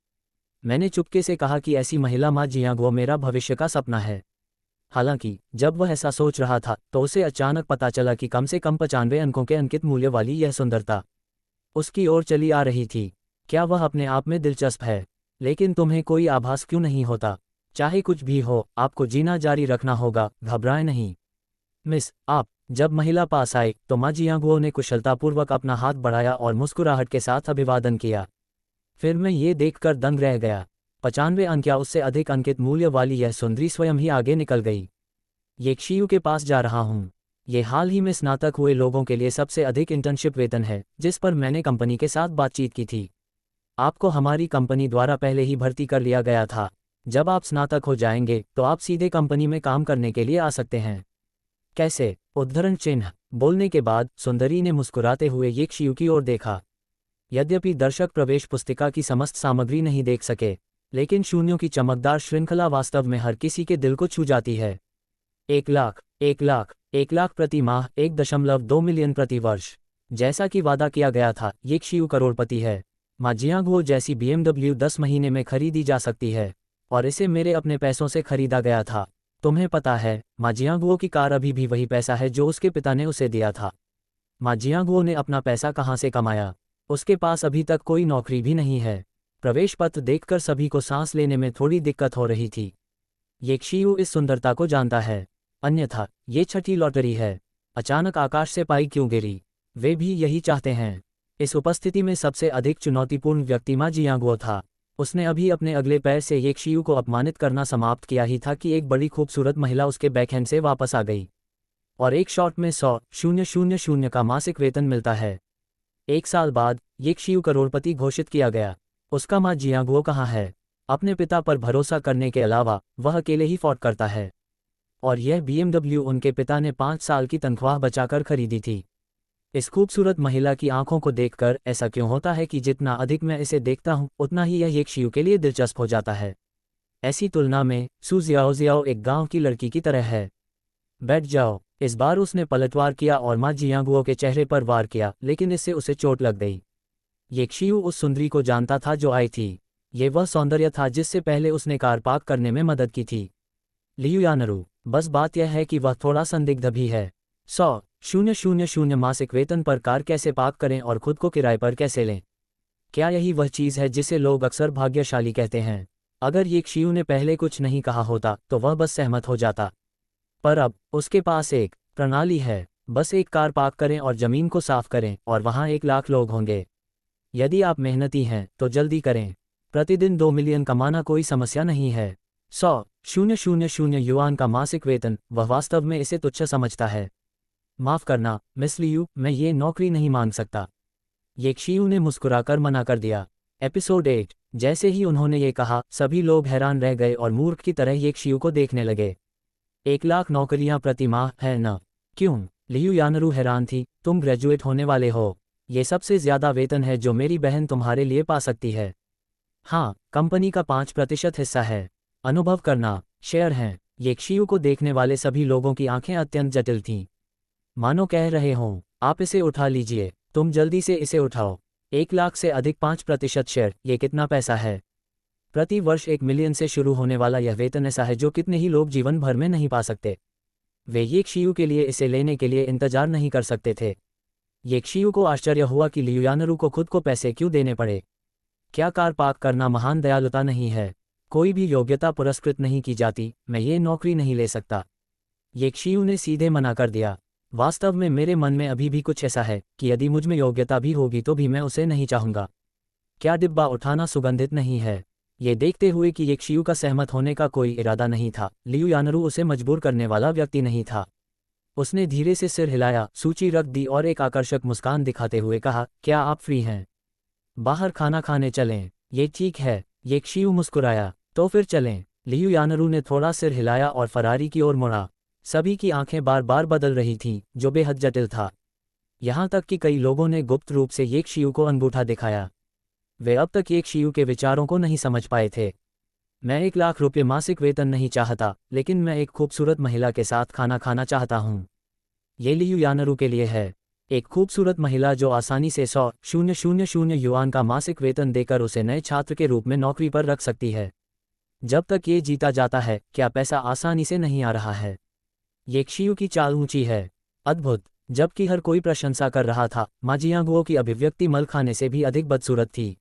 मैंने चुपके से कहा कि ऐसी महिला माँ जियांगुओ मेरा भविष्य का सपना है। हालांकि जब वह ऐसा सोच रहा था तो उसे अचानक पता चला कि कम से कम 95 अंकों के अंकित मूल्य वाली यह सुंदरता उसकी ओर चली आ रही थी। क्या वह अपने आप में दिलचस्प है? लेकिन तुम्हें कोई आभास क्यों नहीं होता? चाहे कुछ भी हो, आपको जीना जारी रखना होगा, घबराएं नहीं। मिस, आप। जब महिला पास आई तो माँ जियांगुओ ने कुशलतापूर्वक अपना हाथ बढ़ाया और मुस्कुराहट के साथ अभिवादन किया। फिर मैं ये देखकर दंग रह गया। 95 अंक या उससे अधिक अंकित मूल्य वाली यह सुंदरी स्वयं ही आगे निकल गई। येक्शियू के पास जा रहा हूँ। ये हाल ही में स्नातक हुए लोगों के लिए सबसे अधिक इंटर्नशिप वेतन है जिस पर मैंने कंपनी के साथ बातचीत की थी। आपको हमारी कंपनी द्वारा पहले ही भर्ती कर लिया गया था। जब आप स्नातक हो जाएंगे तो आप सीधे कंपनी में काम करने के लिए आ सकते हैं। कैसे? उद्धरण चिन्ह। बोलने के बाद सुंदरी ने मुस्कुराते हुए येक्शियू की ओर देखा। यद्यपि दर्शक प्रवेश पुस्तिका की समस्त सामग्री नहीं देख सके, लेकिन शून्यों की चमकदार श्रृंखला वास्तव में हर किसी के दिल को छू जाती है। 1 लाख, 1 लाख, 1 लाख प्रति माह, 1.2 मिलियन प्रति वर्ष। जैसा कि वादा किया गया था, ये शियू करोड़पति है। मा जियांगुओ जैसी BMW 10 महीने में खरीदी जा सकती है, और इसे मेरे अपने पैसों से खरीदा गया था। तुम्हें पता है, मा जियांगुओ की कार अभी भी वही पैसा है जो उसके पिता ने उसे दिया था। मा जियांगुओ ने अपना पैसा कहाँ से कमाया? उसके पास अभी तक कोई नौकरी भी नहीं है। प्रवेश पत्र देखकर सभी को सांस लेने में थोड़ी दिक्कत हो रही थी। ये शियू इस सुंदरता को जानता है, अन्यथा ये छठी लॉटरी है। अचानक आकाश से पाई क्यों गिरी? वे भी यही चाहते हैं। इस उपस्थिति में सबसे अधिक चुनौतीपूर्ण व्यक्ति मा जियांगुओ था। उसने अभी अपने अगले पैर से ये शियू को अपमानित करना समाप्त किया ही था कि एक बड़ी खूबसूरत महिला उसके बैकहैंड से वापस आ गई। और एक शॉट में 100,000 का मासिक वेतन मिलता है। 1 साल बाद ये शियू करोड़पति घोषित किया गया। उसका मा जियांगुओ कहाँ है? अपने पिता पर भरोसा करने के अलावा वह अकेले ही फॉट करता है। और यह BMW उनके पिता ने 5 साल की तनख्वाह बचाकर खरीदी थी। इस खूबसूरत महिला की आंखों को देखकर ऐसा क्यों होता है कि जितना अधिक मैं इसे देखता हूं, उतना ही यह एक शियू के लिए दिलचस्प हो जाता है। ऐसी तुलना में सू जियाओ एक गांव की लड़की की तरह है। बैठ जाओ। इस बार उसने पलटवार किया और मा जियांगुओ के चेहरे पर वार किया, लेकिन इससे उसे चोट लग गई। ये शियू उस सुंदरी को जानता था जो आई थी। ये वह सौंदर्य था जिससे पहले उसने कार पार्क करने में मदद की थी। लियू यानरू। बस बात यह है कि वह थोड़ा संदिग्ध भी है। 100,000 मासिक वेतन पर कार कैसे पार्क करें और खुद को किराए पर कैसे लें? क्या यही वह चीज़ है जिसे लोग अक्सर भाग्यशाली कहते हैं? अगर ये शियू ने पहले कुछ नहीं कहा होता तो वह बस सहमत हो जाता। पर अब उसके पास एक प्रणाली है। बस एक कार पार्क करें और ज़मीन को साफ करें और वहाँ 1 लाख लोग होंगे। यदि आप मेहनती हैं तो जल्दी करें। प्रतिदिन 2 मिलियन कमाना कोई समस्या नहीं है। 100,000 युआन का मासिक वेतन, वह वास्तव में इसे तुच्छ समझता है। माफ़ करना मिस लियू, मैं ये नौकरी नहीं मांग सकता। ये शियू ने मुस्कुराकर मना कर दिया। एपिसोड 8। जैसे ही उन्होंने ये कहा, सभी लोग हैरान रह गए और मूर्ख की तरह ये शियू को देखने लगे। 1 लाख नौकरियां प्रति माह है न? क्यों? लियू यानरू हैरान थी। तुम ग्रेजुएट होने वाले हो। ये सबसे ज़्यादा वेतन है जो मेरी बहन तुम्हारे लिए पा सकती है। हाँ, कंपनी का 5% हिस्सा है। अनुभव करना, शेयर हैं। ये शियू को देखने वाले सभी लोगों की आंखें अत्यंत जटिल थीं। मानो कह रहे हों, आप इसे उठा लीजिए, तुम जल्दी से इसे उठाओ। 1 लाख से अधिक 5% शेयर, ये कितना पैसा है? प्रति वर्ष 1 मिलियन से शुरू होने वाला यह वेतन ऐसा है जो कितने ही लोग जीवन भर में नहीं पा सकते। वे ये शियू के लिए इसे लेने के लिए इंतजार नहीं कर सकते थे। ये शियू को आश्चर्य हुआ कि लियू यानरू को खुद को पैसे क्यों देने पड़े। क्या कार पार्क करना महान दयालुता नहीं है? कोई भी योग्यता पुरस्कृत नहीं की जाती। मैं ये नौकरी नहीं ले सकता। ये शियू ने सीधे मना कर दिया। वास्तव में मेरे मन में अभी भी कुछ ऐसा है कि यदि मुझ में योग्यता भी होगी तो भी मैं उसे नहीं चाहूँगा। क्या डिब्बा उठाना सुगंधित नहीं है? ये देखते हुए कि ये शियू का सहमत होने का कोई इरादा नहीं था, लियू यानरू उसे मजबूर करने वाला व्यक्ति नहीं था। उसने धीरे से सिर हिलाया, सूची रख दी और एक आकर्षक मुस्कान दिखाते हुए कहा, क्या आप फ्री हैं? बाहर खाना खाने चलें? ये ठीक है। ये शियू मुस्कुराया। तो फिर चलें। लियू यानरू ने थोड़ा सिर हिलाया और फरारी की ओर मुड़ा। सभी की आंखें बार बार बदल रही थीं, जो बेहद जटिल था। यहाँ तक कि कई लोगों ने गुप्त रूप से ये शियू को अंगूठा दिखाया। वे अब तक ये शियू के विचारों को नहीं समझ पाए थे। मैं 1 लाख रुपये मासिक वेतन नहीं चाहता, लेकिन मैं एक खूबसूरत महिला के साथ खाना खाना चाहता हूँ। ये लियू यानरू के लिए है। एक खूबसूरत महिला जो आसानी से 100,000 युआन का मासिक वेतन देकर उसे नए छात्र के रूप में नौकरी पर रख सकती है। जब तक ये जीता जाता है, क्या पैसा आसानी से नहीं आ रहा है? ये शियू की चाल ऊंची है। अद्भुत। जबकि हर कोई प्रशंसा कर रहा था, मा जियांगुओ की अभिव्यक्ति मल खाने से भी अधिक बदसूरत थी।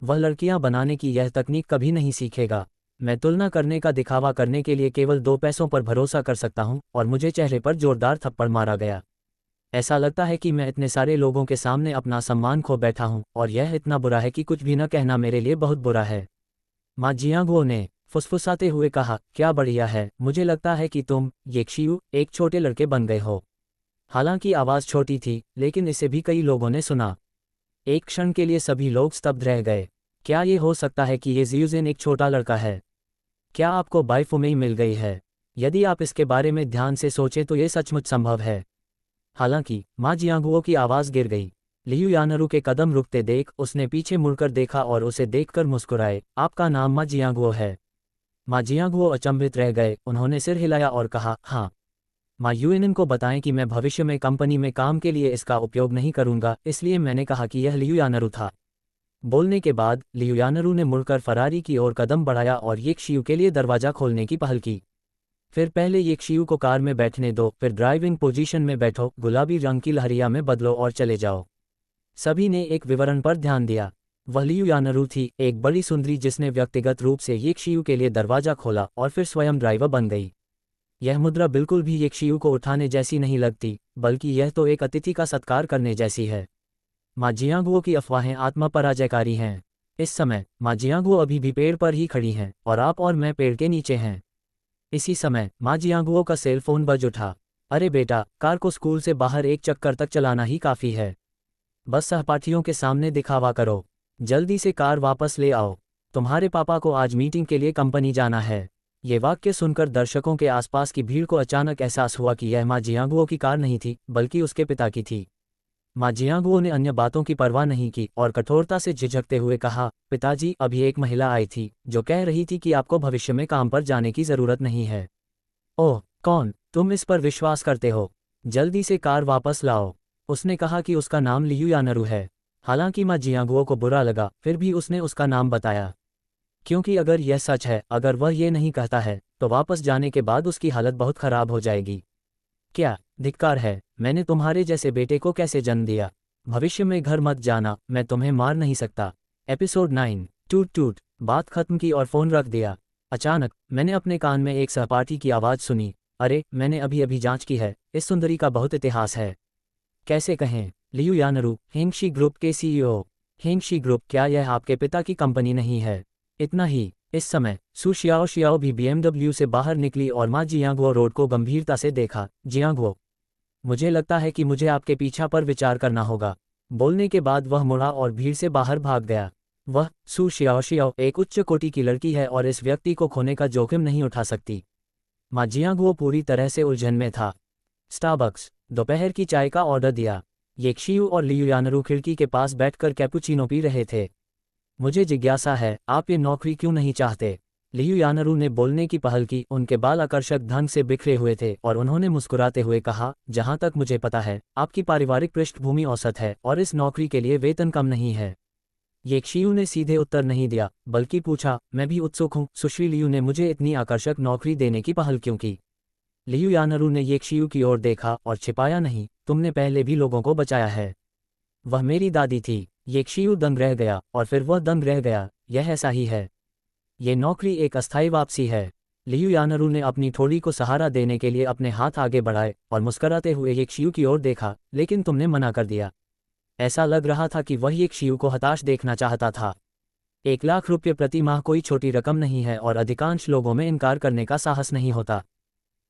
वह लड़कियां बनाने की यह तकनीक कभी नहीं सीखेगा। मैं तुलना करने का दिखावा करने के लिए केवल 2 पैसों पर भरोसा कर सकता हूं, और मुझे चेहरे पर जोरदार थप्पड़ मारा गया। ऐसा लगता है कि मैं इतने सारे लोगों के सामने अपना सम्मान खो बैठा हूं, और यह इतना बुरा है कि कुछ भी न कहना मेरे लिए बहुत बुरा है। मा जियांगुओ ने फुसफुसाते हुए कहा, क्या बढ़िया है। मुझे लगता है कि तुम, ये शियू, एक छोटे लड़के बन गए हो। हालांकि आवाज़ छोटी थी, लेकिन इसे भी कई लोगों ने सुना। एक क्षण के लिए सभी लोग स्तब्ध रह गए। क्या ये हो सकता है कि ये जियूजिन एक छोटा लड़का है? क्या आपको बाइफुमेई मिल गई है? यदि आप इसके बारे में ध्यान से सोचें तो ये सचमुच संभव है। हालांकि मा जियांगुओ की आवाज़ गिर गई। लियू यानरू के कदम रुकते देख उसने पीछे मुड़कर देखा और उसे देखकर मुस्कुराए। आपका नाम मा जियांगुओ है? मा जियांगुओ अचंभित रह गए। उन्होंने सिर हिलाया और कहा, हाँ। मा युएनन को बताएं कि मैं भविष्य में कंपनी में काम के लिए इसका उपयोग नहीं करूंगा, इसलिए मैंने कहा कि यह लियू यानरू था। बोलने के बाद लियू यानरू ने मुड़कर फरारी की ओर कदम बढ़ाया और येक्शियू के लिए दरवाजा खोलने की पहल की। फिर पहले येक्शियू को कार में बैठने दो, फिर ड्राइविंग पोजीशन में बैठो, गुलाबी रंग की लहरिया में बदलो और चले जाओ। सभी ने एक विवरण पर ध्यान दिया। वह लियू यानरू थी, एक बड़ी सुंदरी जिसने व्यक्तिगत रूप से येक्शियू के लिए दरवाजा खोला और फिर स्वयं ड्राइवर बन गई। यह मुद्रा बिल्कुल भी येक्शियू को उठाने जैसी नहीं लगती, बल्कि यह तो एक अतिथि का सत्कार करने जैसी है। मा जियांगुओ की अफवाहें आत्मा पराजयकारी हैं। इस समय मा जियांगुओ अभी भी पेड़ पर ही खड़ी हैं और आप और मैं पेड़ के नीचे हैं। इसी समय मा जियांगुओ का सेल फोन बज उठा। अरे बेटा, कार को स्कूल से बाहर एक चक्कर तक चलाना ही काफ़ी है। बस सहपाठियों के सामने दिखावा करो। जल्दी से कार वापस ले आओ। तुम्हारे पापा को आज मीटिंग के लिए कंपनी जाना है। ये वाक्य सुनकर दर्शकों के आसपास की भीड़ को अचानक एहसास हुआ कि यह मा जियांगुओ की कार नहीं थी, बल्कि उसके पिता की थी। मा जियांगुओ ने अन्य बातों की परवाह नहीं की और कठोरता से झिझकते हुए कहा, पिताजी, अभी एक महिला आई थी जो कह रही थी कि आपको भविष्य में काम पर जाने की ज़रूरत नहीं है। ओह, कौन? तुम इस पर विश्वास करते हो? जल्दी से कार वापस लाओ। उसने कहा कि उसका नाम लियू यानरू है। हालांकि मा जियांगुओ को बुरा लगा, फिर भी उसने उसका नाम बताया। क्योंकि अगर यह सच है, अगर वह ये नहीं कहता है, तो वापस जाने के बाद उसकी हालत बहुत खराब हो जाएगी। क्या धिक्कार है, मैंने तुम्हारे जैसे बेटे को कैसे जन्म दिया। भविष्य में घर मत जाना, मैं तुम्हें मार नहीं सकता। एपिसोड 9। टूट टूट। बात खत्म की और फोन रख दिया। अचानक मैंने अपने कान में एक सहपाठी की आवाज़ सुनी। अरे, मैंने अभी अभी जांच की है, इस सुंदरी का बहुत इतिहास है। कैसे कहें? लियू यानरू, हेंगशी ग्रुप के सीईओ। हेंगशी ग्रुप, क्या यह आपके पिता की कंपनी नहीं है? इतना ही। इस समय सु शियाओ भी बीएमडब्ल्यू से बाहर निकली और मा जियांगुओ रोड को गंभीरता से देखा। जियांगुओ, मुझे लगता है कि मुझे आपके पीछा पर विचार करना होगा। बोलने के बाद वह मुड़ा और भीड़ से बाहर भाग गया। वह सु शियाओ एक उच्च कोटि की लड़की है और इस व्यक्ति को खोने का जोखिम नहीं उठा सकती। मा जियांगुओ पूरी तरह से उलझन में था। स्टारबक्स। दोपहर की चाय का ऑर्डर दिया। येक्शियू और लियू यानरू खिड़की के पास बैठकर कैपुचिनो पी रहे थे। मुझे जिज्ञासा है, आप ये नौकरी क्यों नहीं चाहते? लियू यानरू ने बोलने की पहल की। उनके बाल आकर्षक ढंग से बिखरे हुए थे और उन्होंने मुस्कुराते हुए कहा, जहां तक मुझे पता है, आपकी पारिवारिक पृष्ठभूमि औसत है और इस नौकरी के लिए वेतन कम नहीं है। येक्शियू ने सीधे उत्तर नहीं दिया, बल्कि पूछा, मैं भी उत्सुक हूँ, सुश्री लियू ने मुझे इतनी आकर्षक नौकरी देने की पहल क्यों की? लियू यानरू ने येक्शियू की ओर देखा और छिपाया नहीं, तुमने पहले भी लोगों को बचाया है। वह मेरी दादी थी। येक्शियू दंग रह गया और फिर वह दंग रह गया। यह ऐसा ही है। ये नौकरी एक अस्थायी वापसी है। लियू यानरू ने अपनी ठोड़ी को सहारा देने के लिए अपने हाथ आगे बढ़ाए और मुस्कुराते हुए येक्शियू की ओर देखा, लेकिन तुमने मना कर दिया। ऐसा लग रहा था कि वह येक्शियू को हताश देखना चाहता था। 1 लाख रुपये प्रति माह कोई छोटी रकम नहीं है और अधिकांश लोगों में इनकार करने का साहस नहीं होता।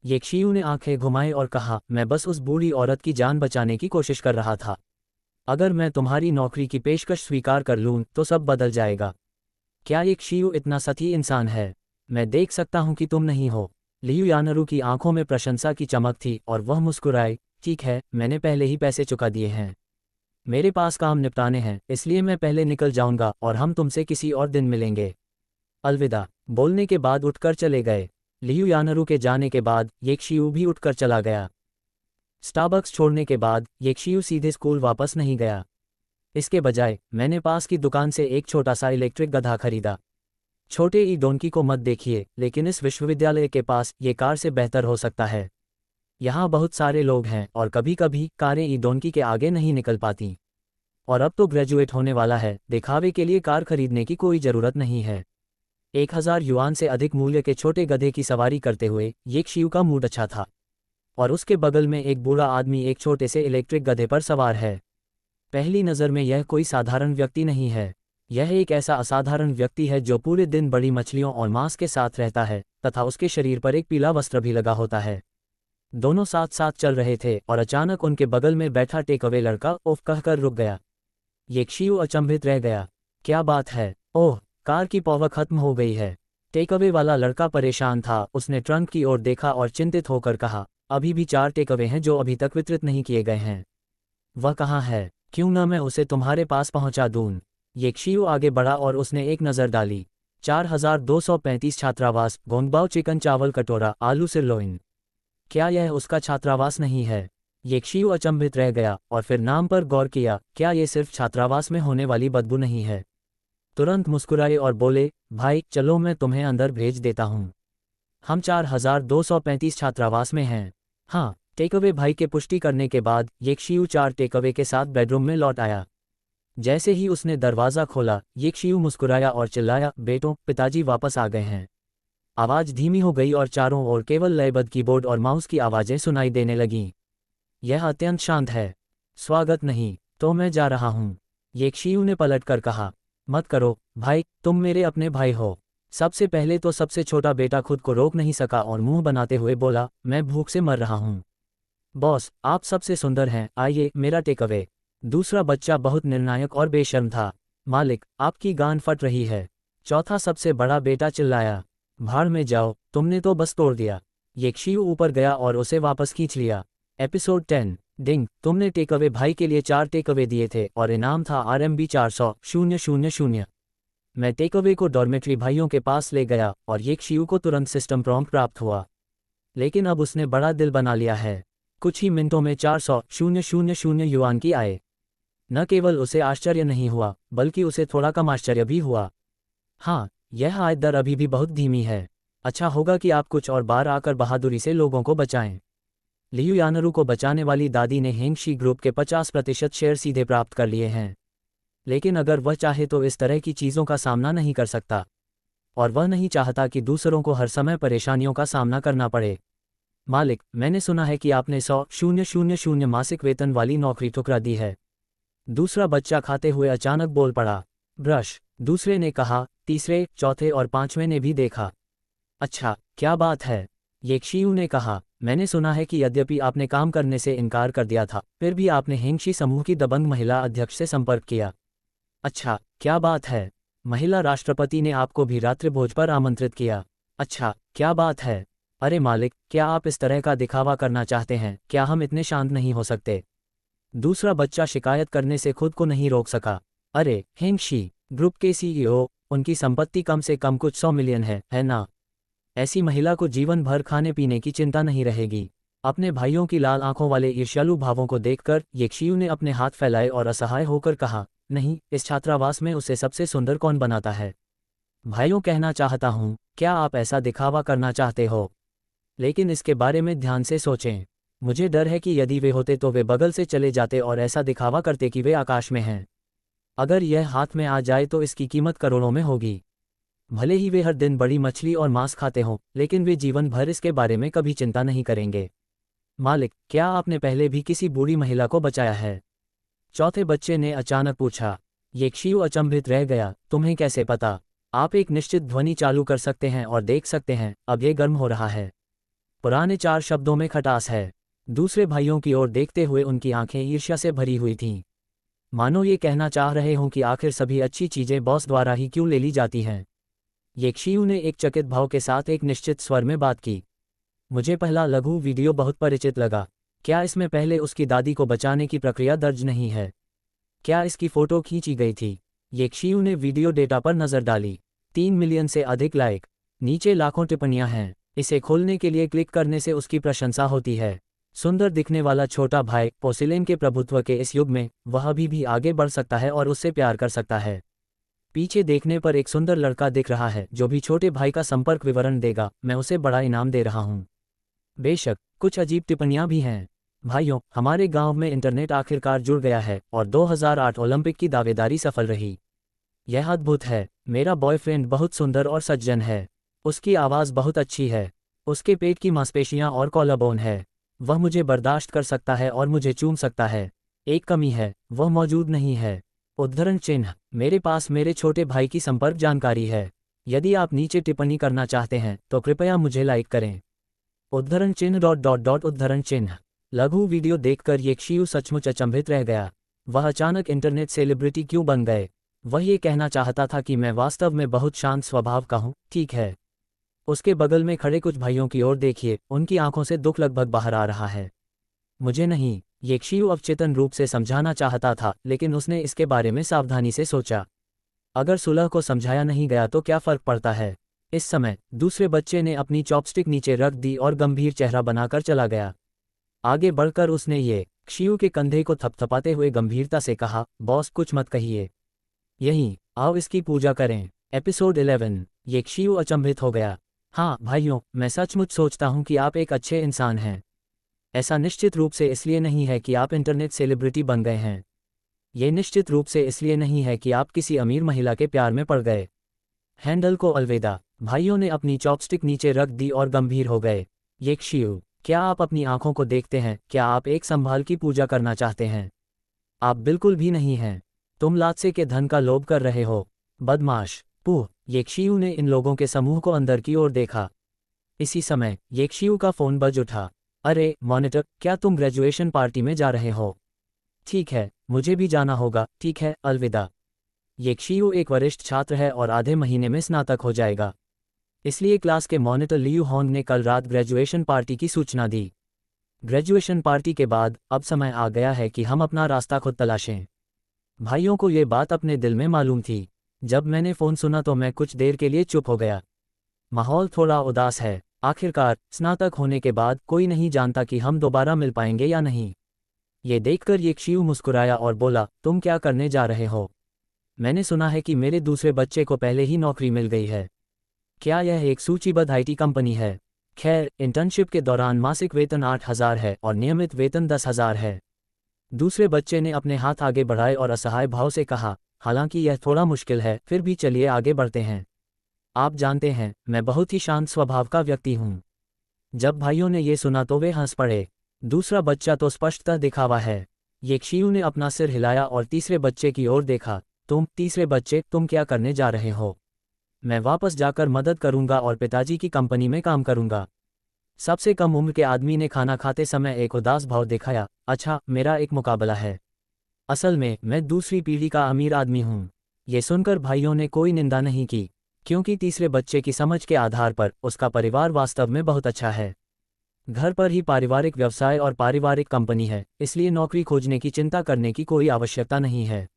येक्शियू ने आंखें घुमाई और कहा, मैं बस उस बूढ़ी औरत की जान बचाने की कोशिश कर रहा था। अगर मैं तुम्हारी नौकरी की पेशकश स्वीकार कर लूँ तो सब बदल जाएगा। क्या येक्शियू इतना सती इंसान है? मैं देख सकता हूँ कि तुम नहीं हो। लियू यानरू की आंखों में प्रशंसा की चमक थी और वह मुस्कुराए, ठीक है, मैंने पहले ही पैसे चुका दिए हैं। मेरे पास काम निपटाने हैं, इसलिए मैं पहले निकल जाऊंगा और हम तुमसे किसी और दिन मिलेंगे। अलविदा। बोलने के बाद उठकर चले गए। लियू यानरू के जाने के बाद येक्शियू भी उठकर चला गया। स्टारबक्स छोड़ने के बाद येक्शियू सीधे स्कूल वापस नहीं गया। इसके बजाय मैंने पास की दुकान से एक छोटा सा इलेक्ट्रिक गधा खरीदा। छोटे ई डोंकी को मत देखिए, लेकिन इस विश्वविद्यालय के पास ये कार से बेहतर हो सकता है। यहाँ बहुत सारे लोग हैं और कभी कभी कारें ई डोंकी के आगे नहीं निकल पाती। और अब तो ग्रेजुएट होने वाला है, दिखावे के लिए कार खरीदने की कोई ज़रूरत नहीं है। 1000 युआन से अधिक मूल्य के छोटे गधे की सवारी करते हुए येक्शियू का मूड अच्छा था। और उसके बगल में एक बूढ़ा आदमी एक छोटे से इलेक्ट्रिक गधे पर सवार है। पहली नज़र में यह कोई साधारण व्यक्ति नहीं है। यह एक ऐसा असाधारण व्यक्ति है जो पूरे दिन बड़ी मछलियों और मांस के साथ रहता है तथा उसके शरीर पर एक पीला वस्त्र भी लगा होता है। दोनों साथ साथ चल रहे थे और अचानक उनके बगल में बैठा टेकअवे लड़का उफ कहकर रुक गया। येक्शियू अचंभित रह गया। क्या बात है? ओह, कार की पॉवर खत्म हो गई है। टेकअवे वाला लड़का परेशान था। उसने ट्रंक की ओर देखा और चिंतित होकर कहा, अभी भी 4 टेकअवे हैं जो अभी तक वितरित नहीं किए गए हैं। वह कहाँ है? क्यों न मैं उसे तुम्हारे पास पहुंचा दूं। येक्शियू आगे बढ़ा और उसने एक नज़र डाली। 4235 छात्रावास, गोंगबाओ चिकन चावल कटोरा, आलू सिरलोइन। क्या यह उसका छात्रावास नहीं है? येक्शियू अचंभित रह गया और फिर नाम पर गौर किया। क्या ये सिर्फ छात्रावास में होने वाली बदबू नहीं है? तुरंत मुस्कुराए और बोले, भाई चलो मैं तुम्हें अंदर भेज देता हूँ। हम 4235 छात्रावास में हैं। हाँ, टेकअवे भाई के पुष्टि करने के बाद येक्शियू 4 टेकअवे के साथ बेडरूम में लौट आया। जैसे ही उसने दरवाज़ा खोला, येक्शियू मुस्कुराया और चिल्लाया, बेटों, पिताजी वापस आ गए हैं। आवाज़ धीमी हो गई और चारों ओर केवल लयबद्ध कीबोर्ड और माउस की आवाज़ें सुनाई देने लगीं। यह अत्यंत शांत है। स्वागत नहीं, तो मैं जा रहा हूँ, येक्शियू ने पलटकर कहा। मत करो, भाई, तुम मेरे अपने भाई हो। सबसे पहले तो सबसे छोटा बेटा खुद को रोक नहीं सका और मुंह बनाते हुए बोला, मैं भूख से मर रहा हूँ। बॉस, आप सबसे सुंदर हैं, आइए, मेरा टेकअवे। दूसरा बच्चा बहुत निर्णायक और बेशर्म था। मालिक, आपकी गांड फट रही है। चौथा सबसे बड़ा बेटा चिल्लाया। भाड़ में जाओ, तुमने तो बस तोड़ दिया। येक्शियू ऊपर गया और उसे वापस खींच लिया। एपिसोड 10। डिंग, तुमने टेकअवे भाई के लिए 4 टेकअवे दिए थे और इनाम था RMB 400,000। मैं टेकअवे को डॉर्मेट्री भाइयों के पास ले गया और येक्शियू को तुरंत सिस्टम प्रॉम्प्ट प्राप्त हुआ। लेकिन अब उसने बड़ा दिल बना लिया है। कुछ ही मिनटों में 400,000 युआन की आय। न केवल उसे आश्चर्य नहीं हुआ, बल्कि उसे थोड़ा कम आश्चर्य भी हुआ। हाँ, यह आय दर अभी भी बहुत धीमी है। अच्छा होगा कि आप कुछ और बार आकर बहादुरी से लोगों को बचाएं। लियू यानरू को बचाने वाली दादी ने हेंगशी ग्रुप के 50% शेयर सीधे प्राप्त कर लिए हैं। लेकिन अगर वह चाहे तो इस तरह की चीज़ों का सामना नहीं कर सकता। और वह नहीं चाहता कि दूसरों को हर समय परेशानियों का सामना करना पड़े। मालिक, मैंने सुना है कि आपने 100,000 मासिक वेतन वाली नौकरी ठुकरा दी है। दूसरा बच्चा खाते हुए अचानक बोल पड़ा। ब्रश, दूसरे ने कहा। तीसरे, चौथे और पांचवें ने भी देखा। अच्छा, क्या बात है? येक्शियू ने कहा, मैंने सुना है कि यद्यपि आपने काम करने से इनकार कर दिया था, फिर भी आपने हेंगशी समूह की दबंग महिला अध्यक्ष से संपर्क किया। अच्छा, क्या बात है? महिला राष्ट्रपति ने आपको भी रात्रिभोज पर आमंत्रित किया। अच्छा, क्या बात है? अरे मालिक, क्या आप इस तरह का दिखावा करना चाहते हैं? क्या हम इतने शांत नहीं हो सकते? दूसरा बच्चा शिकायत करने से खुद को नहीं रोक सका। अरे, हेंगशी ग्रुप के CEO, उनकी संपत्ति कम से कम कुछ 100 मिलियन है ना? ऐसी महिला को जीवन भर खाने पीने की चिंता नहीं रहेगी। अपने भाइयों की लाल आंखों वाले ईर्ष्यालु भावों को देखकर येक्शियू ने अपने हाथ फैलाए और असहाय होकर कहा, नहीं, इस छात्रावास में उसे सबसे सुंदर कौन बनाता है? भाइयों, कहना चाहता हूँ, क्या आप ऐसा दिखावा करना चाहते हो? लेकिन इसके बारे में ध्यान से सोचें। मुझे डर है कि यदि वे होते तो वे बगल से चले जाते और ऐसा दिखावा करते कि वे आकाश में हैं। अगर यह हाथ में आ जाए तो इसकी कीमत करोड़ों में होगी। भले ही वे हर दिन बड़ी मछली और मांस खाते हों, लेकिन वे जीवन भर इसके बारे में कभी चिंता नहीं करेंगे। मालिक, क्या आपने पहले भी किसी बूढ़ी महिला को बचाया है? चौथे बच्चे ने अचानक पूछा। येक्शियू अचंभित रह गया, तुम्हें कैसे पता? आप एक निश्चित ध्वनि चालू कर सकते हैं और देख सकते हैं, अब ये गर्म हो रहा है। पुराने 4 शब्दों में खटास है। दूसरे भाइयों की ओर देखते हुए उनकी आंखें ईर्ष्या से भरी हुई थीं। मानो ये कहना चाह रहे हों कि आखिर सभी अच्छी चीज़ें बॉस द्वारा ही क्यों ले ली जाती हैं। येक्शियू ने एक चकित भाव के साथ एक निश्चित स्वर में बात की। मुझे पहला लघु वीडियो बहुत परिचित लगा। क्या इसमें पहले उसकी दादी को बचाने की प्रक्रिया दर्ज नहीं है? क्या इसकी फ़ोटो खींची गई थी? येक्शियू ने वीडियो डेटा पर नज़र डाली। 3 मिलियन से अधिक लाइक। नीचे लाखों टिप्पणियां हैं। इसे खोलने के लिए क्लिक करने से उसकी प्रशंसा होती है। सुंदर दिखने वाला छोटा भाई, पोसिलेन के प्रभुत्व के इस युग में, वह अभी भी आगे बढ़ सकता है और उससे प्यार कर सकता है। पीछे देखने पर एक सुंदर लड़का दिख रहा है जो भी छोटे भाई का संपर्क विवरण देगा, मैं उसे बड़ा इनाम दे रहा हूँ। बेशक, कुछ अजीब टिप्पणियां भी हैं। भाइयों, हमारे गांव में इंटरनेट आखिरकार जुड़ गया है और 2008 ओलंपिक की दावेदारी सफल रही। यह अद्भुत है। मेरा बॉयफ्रेंड बहुत सुंदर और सज्जन है। उसकी आवाज़ बहुत अच्छी है। उसके पेट की मांसपेशियां और कॉलरबोन है। वह मुझे बर्दाश्त कर सकता है और मुझे चूम सकता है। एक कमी है, वह मौजूद नहीं है। उद्धरण चिन्ह, मेरे पास मेरे छोटे भाई की संपर्क जानकारी है। यदि आप नीचे टिप्पणी करना चाहते हैं तो कृपया मुझे लाइक करें। उद्धरण चिन्ह उद्धरण चिन्ह। लघु वीडियो देखकर येक्शियू सचमुच अचंभित रह गया। वह अचानक इंटरनेट सेलिब्रिटी क्यों बन गए? वह ये कहना चाहता था कि मैं वास्तव में बहुत शांत स्वभाव का हूँ, ठीक है। उसके बगल में खड़े कुछ भाइयों की ओर देखिए, उनकी आंखों से दुख लगभग बाहर आ रहा है। मुझे नहीं, ये क्षियु अवचेतन रूप से समझाना चाहता था, लेकिन उसने इसके बारे में सावधानी से सोचा। अगर सुलह को समझाया नहीं गया तो क्या फर्क पड़ता है। इस समय दूसरे बच्चे ने अपनी चॉपस्टिक नीचे रख दी और गंभीर चेहरा बनाकर चला गया। आगे बढ़कर उसने ये क्षियु के कंधे को थपथपाते हुए गंभीरता से कहा, बॉस कुछ मत कहिए, यहीं आओ इसकी पूजा करें। एपिसोड 11। ये क्षियु अचंभित हो गया। हाँ भाइयों, मैं सचमुच सोचता हूँ कि आप एक अच्छे इंसान हैं। ऐसा निश्चित रूप से इसलिए नहीं है कि आप इंटरनेट सेलिब्रिटी बन गए हैं। ये निश्चित रूप से इसलिए नहीं है कि आप किसी अमीर महिला के प्यार में पड़ गए। हैंडल को अलविदा। भाइयों ने अपनी चॉपस्टिक नीचे रख दी और गंभीर हो गए। ये क्षियु, क्या आप अपनी आंखों को देखते हैं? क्या आप एक संभाल की पूजा करना चाहते हैं? आप बिल्कुल भी नहीं हैं। तुम लात्से के धन का लोभ कर रहे हो, बदमाश। पूह। ये क्षियु ने इन लोगों के समूह को अंदर की ओर देखा। इसी समय ये क्षियु का फोन बज उठा। अरे मॉनिटर, क्या तुम ग्रेजुएशन पार्टी में जा रहे हो? ठीक है, मुझे भी जाना होगा। ठीक है, अलविदा। ये क्षियु एक वरिष्ठ छात्र है और आधे महीने में स्नातक हो जाएगा। इसलिए क्लास के मॉनिटर लियू होंग ने कल रात ग्रेजुएशन पार्टी की सूचना दी। ग्रेजुएशन पार्टी के बाद अब समय आ गया है कि हम अपना रास्ता खुद तलाशें। भाइयों को ये बात अपने दिल में मालूम थी। जब मैंने फ़ोन सुना तो मैं कुछ देर के लिए चुप हो गया। माहौल थोड़ा उदास है। आखिरकार स्नातक होने के बाद कोई नहीं जानता कि हम दोबारा मिल पाएंगे या नहीं। ये देखकर ये क्षियु मुस्कुराया और बोला, तुम क्या करने जा रहे हो? मैंने सुना है कि मेरे दूसरे बच्चे को पहले ही नौकरी मिल गई है। क्या यह एक सूचीबद्ध आईटी कंपनी है? खैर, इंटर्नशिप के दौरान मासिक वेतन 8,000 है और नियमित वेतन 10,000 है। दूसरे बच्चे ने अपने हाथ आगे बढ़ाए और असहाय भाव से कहा, हालांकि यह थोड़ा मुश्किल है, फिर भी चलिए आगे बढ़ते हैं। आप जानते हैं, मैं बहुत ही शांत स्वभाव का व्यक्ति हूँ। जब भाइयों ने ये सुना तो वे हंस पड़े। दूसरा बच्चा तो स्पष्टतः दिखावा है। ये क्षियु ने अपना सिर हिलाया और तीसरे बच्चे की ओर देखा। तीसरे बच्चे, तुम क्या करने जा रहे हो? मैं वापस जाकर मदद करूंगा और पिताजी की कंपनी में काम करूंगा। सबसे कम उम्र के आदमी ने खाना खाते समय एक उदास भाव दिखाया। अच्छा, मेरा एक मुकाबला है। असल में मैं दूसरी पीढ़ी का अमीर आदमी हूँ। ये सुनकर भाइयों ने कोई निंदा नहीं की, क्योंकि तीसरे बच्चे की समझ के आधार पर उसका परिवार वास्तव में बहुत अच्छा है। घर पर ही पारिवारिक व्यवसाय और पारिवारिक कंपनी है, इसलिए नौकरी खोजने की चिंता करने की कोई आवश्यकता नहीं है।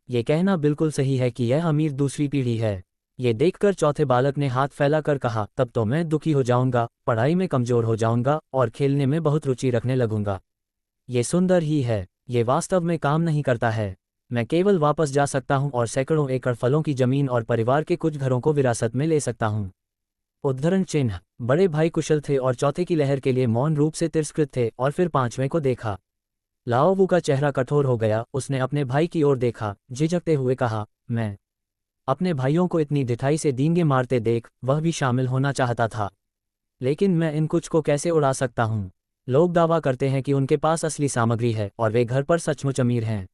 ये कहना बिल्कुल सही है कि यह अमीर दूसरी पीढ़ी है। ये देखकर चौथे बालक ने हाथ फैलाकर कहा, तब तो मैं दुखी हो जाऊंगा, पढ़ाई में कमजोर हो जाऊंगा और खेलने में बहुत रुचि रखने लगूंगा। ये सुंदर ही है, ये वास्तव में काम नहीं करता है। मैं केवल वापस जा सकता हूं और सैकड़ों एकड़ फलों की जमीन और परिवार के कुछ घरों को विरासत में ले सकता हूं। उद्धरण चिन्ह। बड़े भाई कुशल थे और चौथे की लहर के लिए मौन रूप से तिरस्कृत थे और फिर पांचवें को देखा। लाओवू का चेहरा कठोर हो गया। उसने अपने भाई की ओर देखा, झिझकते हुए कहा, मैं अपने भाइयों को इतनी ढिठाई से डींगे मारते देख वह भी शामिल होना चाहता था। लेकिन मैं इन कुछ को कैसे उड़ा सकता हूँ? लोग दावा करते हैं कि उनके पास असली सामग्री है और वे घर पर सचमुच अमीर हैं।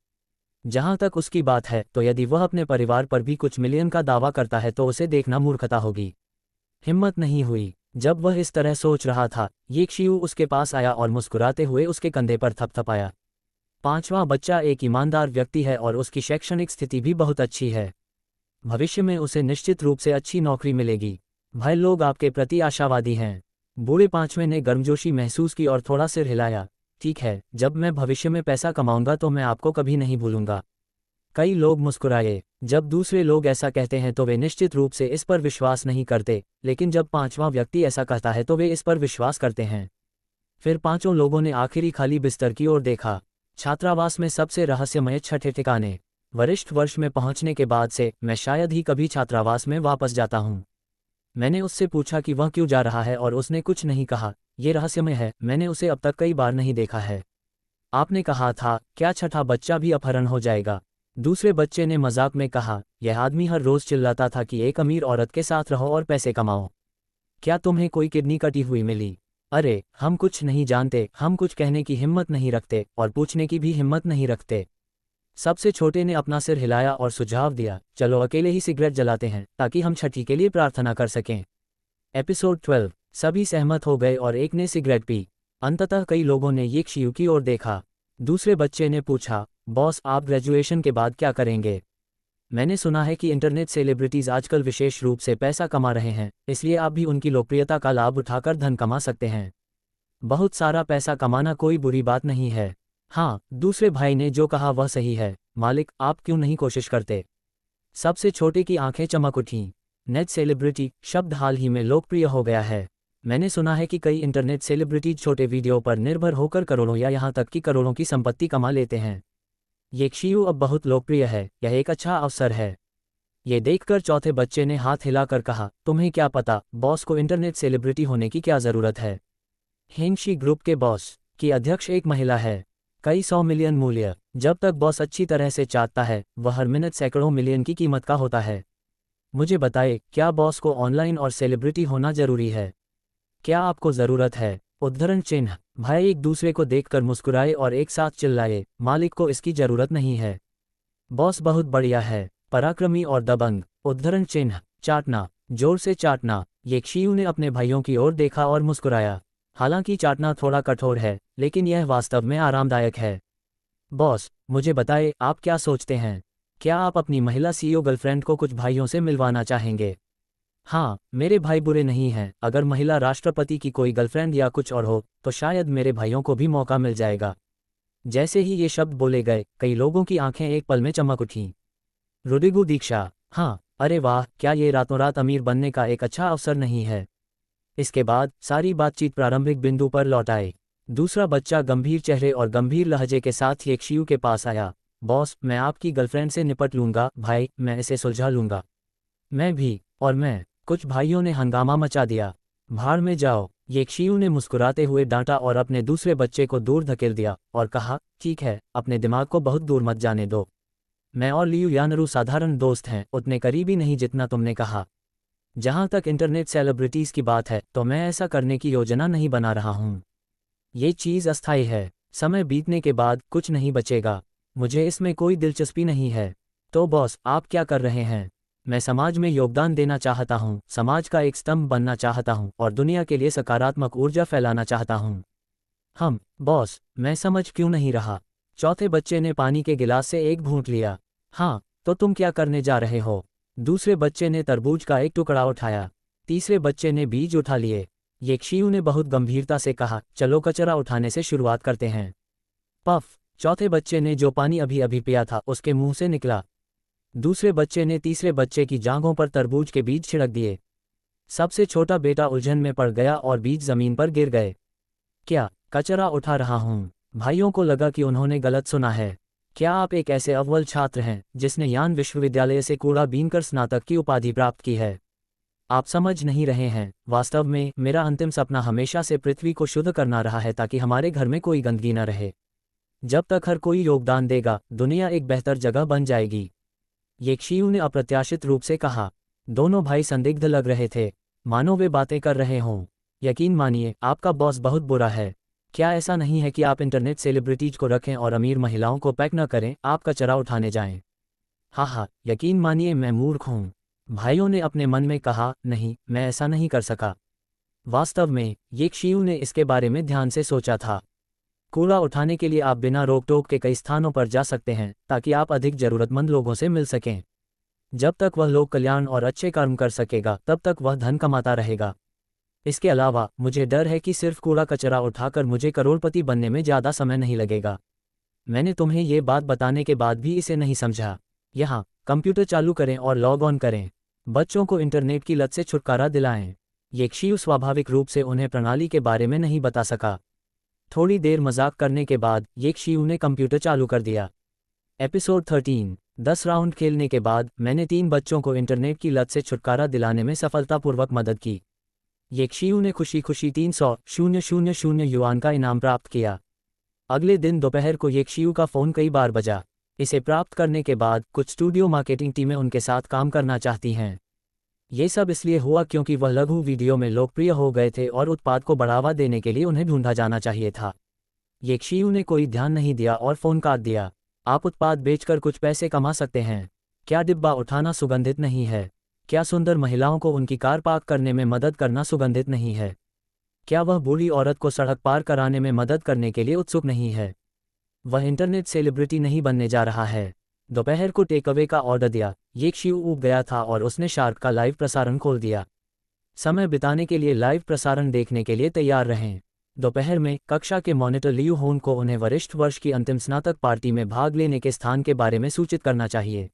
जहाँ तक उसकी बात है, तो यदि वह अपने परिवार पर भी कुछ मिलियन का दावा करता है तो उसे देखना मूर्खता होगी। हिम्मत नहीं हुई। जब वह इस तरह सोच रहा था, ये क्षियु उसके पास आया और मुस्कुराते हुए उसके कंधे पर थपथपाया। पांचवां बच्चा एक ईमानदार व्यक्ति है और उसकी शैक्षणिक स्थिति भी बहुत अच्छी है। भविष्य में उसे निश्चित रूप से अच्छी नौकरी मिलेगी। भाई लोग आपके प्रति आशावादी हैं। बूढ़े पांचवें ने गर्मजोशी महसूस की और थोड़ा सिर हिलाया। ठीक है, जब मैं भविष्य में पैसा कमाऊंगा तो मैं आपको कभी नहीं भूलूंगा। कई लोग मुस्कुराए। जब दूसरे लोग ऐसा कहते हैं तो वे निश्चित रूप से इस पर विश्वास नहीं करते, लेकिन जब पांचवां व्यक्ति ऐसा कहता है तो वे इस पर विश्वास करते हैं। फिर पांचों लोगों ने आखिरी खाली बिस्तर की ओर देखा। छात्रावास में सबसे रहस्यमय छठे ठिकाने। वरिष्ठ वर्ष में पहुंचने के बाद से मैं शायद ही कभी छात्रावास में वापस जाता हूं। मैंने उससे पूछा कि वह क्यों जा रहा है और उसने कुछ नहीं कहा। ये रहस्यमय है, मैंने उसे अब तक कई बार नहीं देखा है। आपने कहा था, क्या छठा बच्चा भी अपहरण हो जाएगा? दूसरे बच्चे ने मजाक में कहा। यह आदमी हर रोज चिल्लाता था कि एक अमीर औरत के साथ रहो और पैसे कमाओ। क्या तुम्हें कोई किडनी कटी हुई मिली? अरे, हम कुछ नहीं जानते। हम कुछ कहने की हिम्मत नहीं रखते और पूछने की भी हिम्मत नहीं रखते। सबसे छोटे ने अपना सिर हिलाया और सुझाव दिया, चलो अकेले ही सिगरेट जलाते हैं ताकि हम छठी के लिए प्रार्थना कर सकें। एपिसोड 12। सभी सहमत हो गए और एक ने सिगरेट पी। अंततः कई लोगों ने ये क्षियु की ओर देखा। दूसरे बच्चे ने पूछा, बॉस आप ग्रेजुएशन के बाद क्या करेंगे? मैंने सुना है कि इंटरनेट सेलिब्रिटीज आजकल विशेष रूप से पैसा कमा रहे हैं, इसलिए आप भी उनकी लोकप्रियता का लाभ उठाकर धन कमा सकते हैं। बहुत सारा पैसा कमाना कोई बुरी बात नहीं है। हाँ, दूसरे भाई ने जो कहा वह सही है, मालिक, आप क्यों नहीं कोशिश करते? सबसे छोटे की आंखें चमक उठीं। नेट सेलिब्रिटी शब्द हाल ही में लोकप्रिय हो गया है। मैंने सुना है कि कई इंटरनेट सेलिब्रिटीज छोटे वीडियो पर निर्भर होकर करोड़ों या यहाँ तक कि करोड़ों की संपत्ति कमा लेते हैं। ये क्षियु अब बहुत लोकप्रिय है, यह एक अच्छा अवसर है। ये देखकर चौथे बच्चे ने हाथ हिलाकर कहा, तुम्हें क्या पता, बॉस को इंटरनेट सेलिब्रिटी होने की क्या ज़रूरत है। हेंगशी ग्रुप के बॉस की अध्यक्ष एक महिला है। कई 100 मिलियन मूल्य। जब तक बॉस अच्छी तरह से चाहता है, वह हर मिनट सैकड़ों मिलियन की कीमत का होता है। मुझे बताए, क्या बॉस को ऑनलाइन और सेलिब्रिटी होना जरूरी है? क्या आपको ज़रूरत है? उद्धरण चिन्ह। भाई एक दूसरे को देखकर मुस्कुराए और एक साथ चिल्लाए, मालिक को इसकी जरूरत नहीं है। बॉस बहुत बढ़िया है, पराक्रमी और दबंग। उद्धरण चिन्ह। चाटना, जोर से चाटना। ये क्षियु ने अपने भाइयों की ओर देखा और मुस्कुराया। हालांकि चाटना थोड़ा कठोर है, लेकिन यह वास्तव में आरामदायक है। बॉस, मुझे बताए, आप क्या सोचते हैं? क्या आप अपनी महिला सीईओ गर्लफ्रेंड को कुछ भाइयों से मिलवाना चाहेंगे? हाँ, मेरे भाई बुरे नहीं हैं। अगर महिला राष्ट्रपति की कोई गर्लफ्रेंड या कुछ और हो, तो शायद मेरे भाइयों को भी मौका मिल जाएगा। जैसे ही ये शब्द बोले गए, कई लोगों की आंखें एक पल में चमक उठीं। रोड्रिगो दीक्षा। हाँ, अरे वाह, क्या ये रातों रात अमीर बनने का एक अच्छा अवसर नहीं है? इसके बाद सारी बातचीत प्रारंभिक बिंदु पर लौट आई। दूसरा बच्चा गंभीर चेहरे और गंभीर लहजे के साथ ये क्षियु के पास आया। बॉस, मैं आपकी गर्लफ्रेंड से निपट लूंगा, भाई, मैं इसे सुलझा लूंगा। मैं भी, और मैं। कुछ भाइयों ने हंगामा मचा दिया। भाड़ में जाओ, ये क्षियु ने मुस्कुराते हुए डांटा और अपने दूसरे बच्चे को दूर धकेल दिया और कहा, ठीक है, अपने दिमाग को बहुत दूर मत जाने दो। मैं और लियू यानरू साधारण दोस्त हैं, उतने करीबी नहीं जितना तुमने कहा। जहां तक इंटरनेट सेलिब्रिटीज की बात है, तो मैं ऐसा करने की योजना नहीं बना रहा हूं। ये चीज़ अस्थायी है। समय बीतने के बाद कुछ नहीं बचेगा। मुझे इसमें कोई दिलचस्पी नहीं है। तो बॉस, आप क्या कर रहे हैं? मैं समाज में योगदान देना चाहता हूं, समाज का एक स्तंभ बनना चाहता हूं और दुनिया के लिए सकारात्मक ऊर्जा फैलाना चाहता हूं। बॉस, मैं समझ क्यों नहीं रहा। चौथे बच्चे ने पानी के गिलास से एक घूंट लिया। हाँ, तो तुम क्या करने जा रहे हो? दूसरे बच्चे ने तरबूज का एक टुकड़ा उठाया। तीसरे बच्चे ने बीज उठा लिए। ये क्षियु ने बहुत गंभीरता से कहा, चलो कचरा उठाने से शुरुआत करते हैं। पफ। चौथे बच्चे ने जो पानी अभी अभी पिया था उसके मुंह से निकला। दूसरे बच्चे ने तीसरे बच्चे की जांघों पर तरबूज के बीज छिड़क दिए। सबसे छोटा बेटा उलझन में पड़ गया और बीज जमीन पर गिर गए। क्या कचरा उठा रहा हूं? भाइयों को लगा कि उन्होंने गलत सुना है। क्या आप एक ऐसे अव्वल छात्र हैं जिसने यान विश्वविद्यालय से कूड़ा बीनकर स्नातक की उपाधि प्राप्त की है? आप समझ नहीं रहे हैं, वास्तव में मेरा अंतिम सपना हमेशा से पृथ्वी को शुद्ध करना रहा है ताकि हमारे घर में कोई गंदगी न रहे। जब तक हर कोई योगदान देगा, दुनिया एक बेहतर जगह बन जाएगी। ये क्षियु ने अप्रत्याशित रूप से कहा। दोनों भाई संदिग्ध लग रहे थे, मानो वे बातें कर रहे हों। यकीन मानिए, आपका बॉस बहुत बुरा है। क्या ऐसा नहीं है कि आप इंटरनेट सेलिब्रिटीज को रखें और अमीर महिलाओं को पैक न करें, आप कचरा उठाने जाएं? हाँ, यकीन मानिए, मैं मूर्ख हूँ। भाइयों ने अपने मन में कहा, नहीं, मैं ऐसा नहीं कर सका। वास्तव में ये क्षियु ने इसके बारे में ध्यान से सोचा था। कूड़ा उठाने के लिए आप बिना रोक टोक के कई स्थानों पर जा सकते हैं ताकि आप अधिक जरूरतमंद लोगों से मिल सकें। जब तक वह लोक कल्याण और अच्छे कर्म कर सकेगा, तब तक वह धन कमाता रहेगा। इसके अलावा मुझे डर है कि सिर्फ कूड़ा कचरा उठाकर मुझे करोड़पति बनने में ज़्यादा समय नहीं लगेगा। मैंने तुम्हें ये बात बताने के बाद भी इसे नहीं समझा। यहाँ कंप्यूटर चालू करें और लॉग ऑन करें। बच्चों को इंटरनेट की लत से छुटकारा दिलाएं। ये क्षियु स्वाभाविक रूप से उन्हें प्रणाली के बारे में नहीं बता सका। थोड़ी देर मजाक करने के बाद ये क्षियु ने कंप्यूटर चालू कर दिया। एपिसोड 13। 10 राउंड खेलने के बाद मैंने 3 बच्चों को इंटरनेट की लत से छुटकारा दिलाने में सफलतापूर्वक मदद की। ये क्षियु ने खुशी खुशी 300,000 युआन का इनाम प्राप्त किया। अगले दिन दोपहर को ये क्षियु का फ़ोन कई बार बजा। इसे प्राप्त करने के बाद कुछ स्टूडियो मार्केटिंग टीमें उनके साथ काम करना चाहती हैं। ये सब इसलिए हुआ क्योंकि वह लघु वीडियो में लोकप्रिय हो गए थे और उत्पाद को बढ़ावा देने के लिए उन्हें ढूंढा जाना चाहिए था। ये क्षियु ने कोई ध्यान नहीं दिया और फ़ोन काट दिया। आप उत्पाद बेचकर कुछ पैसे कमा सकते हैं। क्या डिब्बा उठाना सुगंधित नहीं है? क्या सुंदर महिलाओं को उनकी कार पार्क करने में मदद करना सुगंधित नहीं है? क्या वह बूढ़ी औरत को सड़क पार कराने में मदद करने के लिए उत्सुक नहीं है? वह इंटरनेट सेलिब्रिटी नहीं बनने जा रहा है। दोपहर को टेकअवे का ऑर्डर दिया। ये क्षियु ऊब गया था और उसने शार्क का लाइव प्रसारण खोल दिया। समय बिताने के लिए लाइव प्रसारण देखने के लिए तैयार रहें। दोपहर में कक्षा के मॉनिटर लियू होन को उन्हें वरिष्ठ वर्ष की अंतिम स्नातक पार्टी में भाग लेने के स्थान के बारे में सूचित करना चाहिए।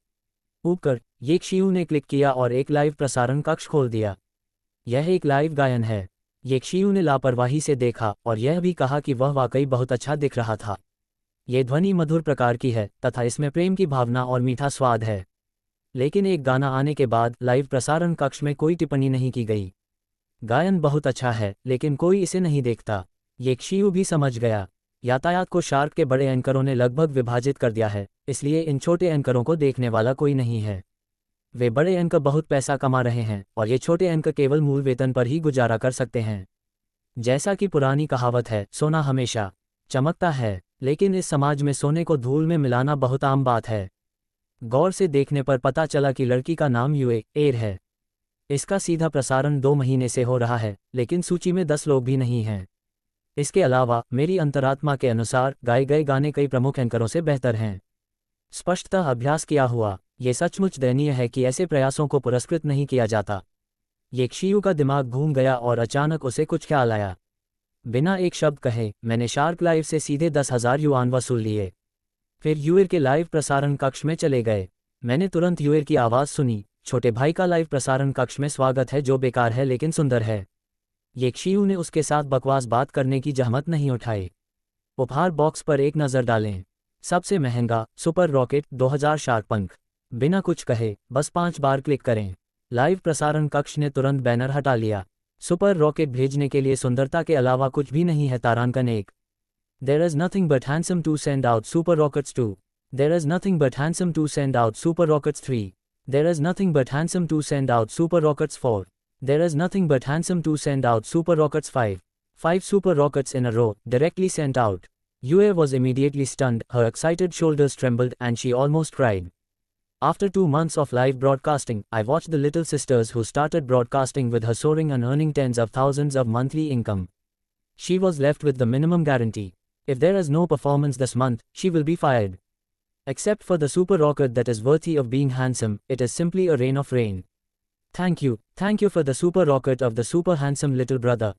ऊपर ये शियू ने क्लिक किया और एक लाइव प्रसारण कक्ष खोल दिया। यह एक लाइव गायन है। ये शियू ने लापरवाही से देखा और यह भी कहा कि वह वाकई बहुत अच्छा दिख रहा था। ये ध्वनि मधुर प्रकार की है तथा इसमें प्रेम की भावना और मीठा स्वाद है। लेकिन एक गाना आने के बाद लाइव प्रसारण कक्ष में कोई टिप्पणी नहीं की गई। गायन बहुत अच्छा है लेकिन कोई इसे नहीं देखता। ये शियू भी समझ गया। यातायात को शार्क के बड़े एंकरों ने लगभग विभाजित कर दिया है, इसलिए इन छोटे एंकरों को देखने वाला कोई नहीं है। वे बड़े एंकर बहुत पैसा कमा रहे हैं और ये छोटे एंकर केवल मूल वेतन पर ही गुजारा कर सकते हैं। जैसा कि पुरानी कहावत है, सोना हमेशा चमकता है, लेकिन इस समाज में सोने को धूल में मिलाना बहुत आम बात है। गौर से देखने पर पता चला कि लड़की का नाम यूए एयर है। इसका सीधा प्रसारण 2 महीने से हो रहा है, लेकिन सूची में 10 लोग भी नहीं हैं। इसके अलावा मेरी अंतरात्मा के अनुसार गाए गए गाने कई प्रमुख एंकरों से बेहतर हैं। स्पष्टतः अभ्यास किया हुआ। ये सचमुच दयनीय है कि ऐसे प्रयासों को पुरस्कृत नहीं किया जाता। ये शियू का दिमाग घूम गया और अचानक उसे कुछ ख्याल आया। बिना एक शब्द कहे मैंने शार्क लाइव से सीधे 10,000 युआन वसूल लिए। फिर यूएर के लाइव प्रसारण कक्ष में चले गए। मैंने तुरंत यूएर की आवाज़ सुनी, छोटे भाई का लाइव प्रसारण कक्ष में स्वागत है जो बेकार है लेकिन सुंदर है। ये शियू ने उसके साथ बकवास बात करने की जहमत नहीं उठाई। उपहार बॉक्स पर एक नज़र डालें। सबसे महंगा सुपर रॉकेट 2000 शार्क पंख। बिना कुछ कहे बस 5 बार क्लिक करें। लाइव प्रसारण कक्ष ने तुरंत बैनर हटा लिया। सुपर रॉकेट भेजने के लिए सुंदरता के अलावा कुछ भी नहीं है। तारांकन 1। There is nothing but handsome to send out super rockets 2. There is nothing but handsome to send out super rockets 3. There is nothing but handsome to send out super rockets 4. There is nothing but handsome to send out super rockets 5. 5 super rockets in a row, directly sent out. Yue was immediately stunned, her excited shoulders trembled and she almost cried. After 2 months of live broadcasting, I watched the little sisters who started broadcasting with her soaring and earning tens of thousands of monthly income. She was left with the minimum guarantee. If there is no performance this month, she will be fired. Except for the super rocket that is worthy of being handsome, it is simply a rain of rain. Thank you for the super rocket of the super handsome little brother.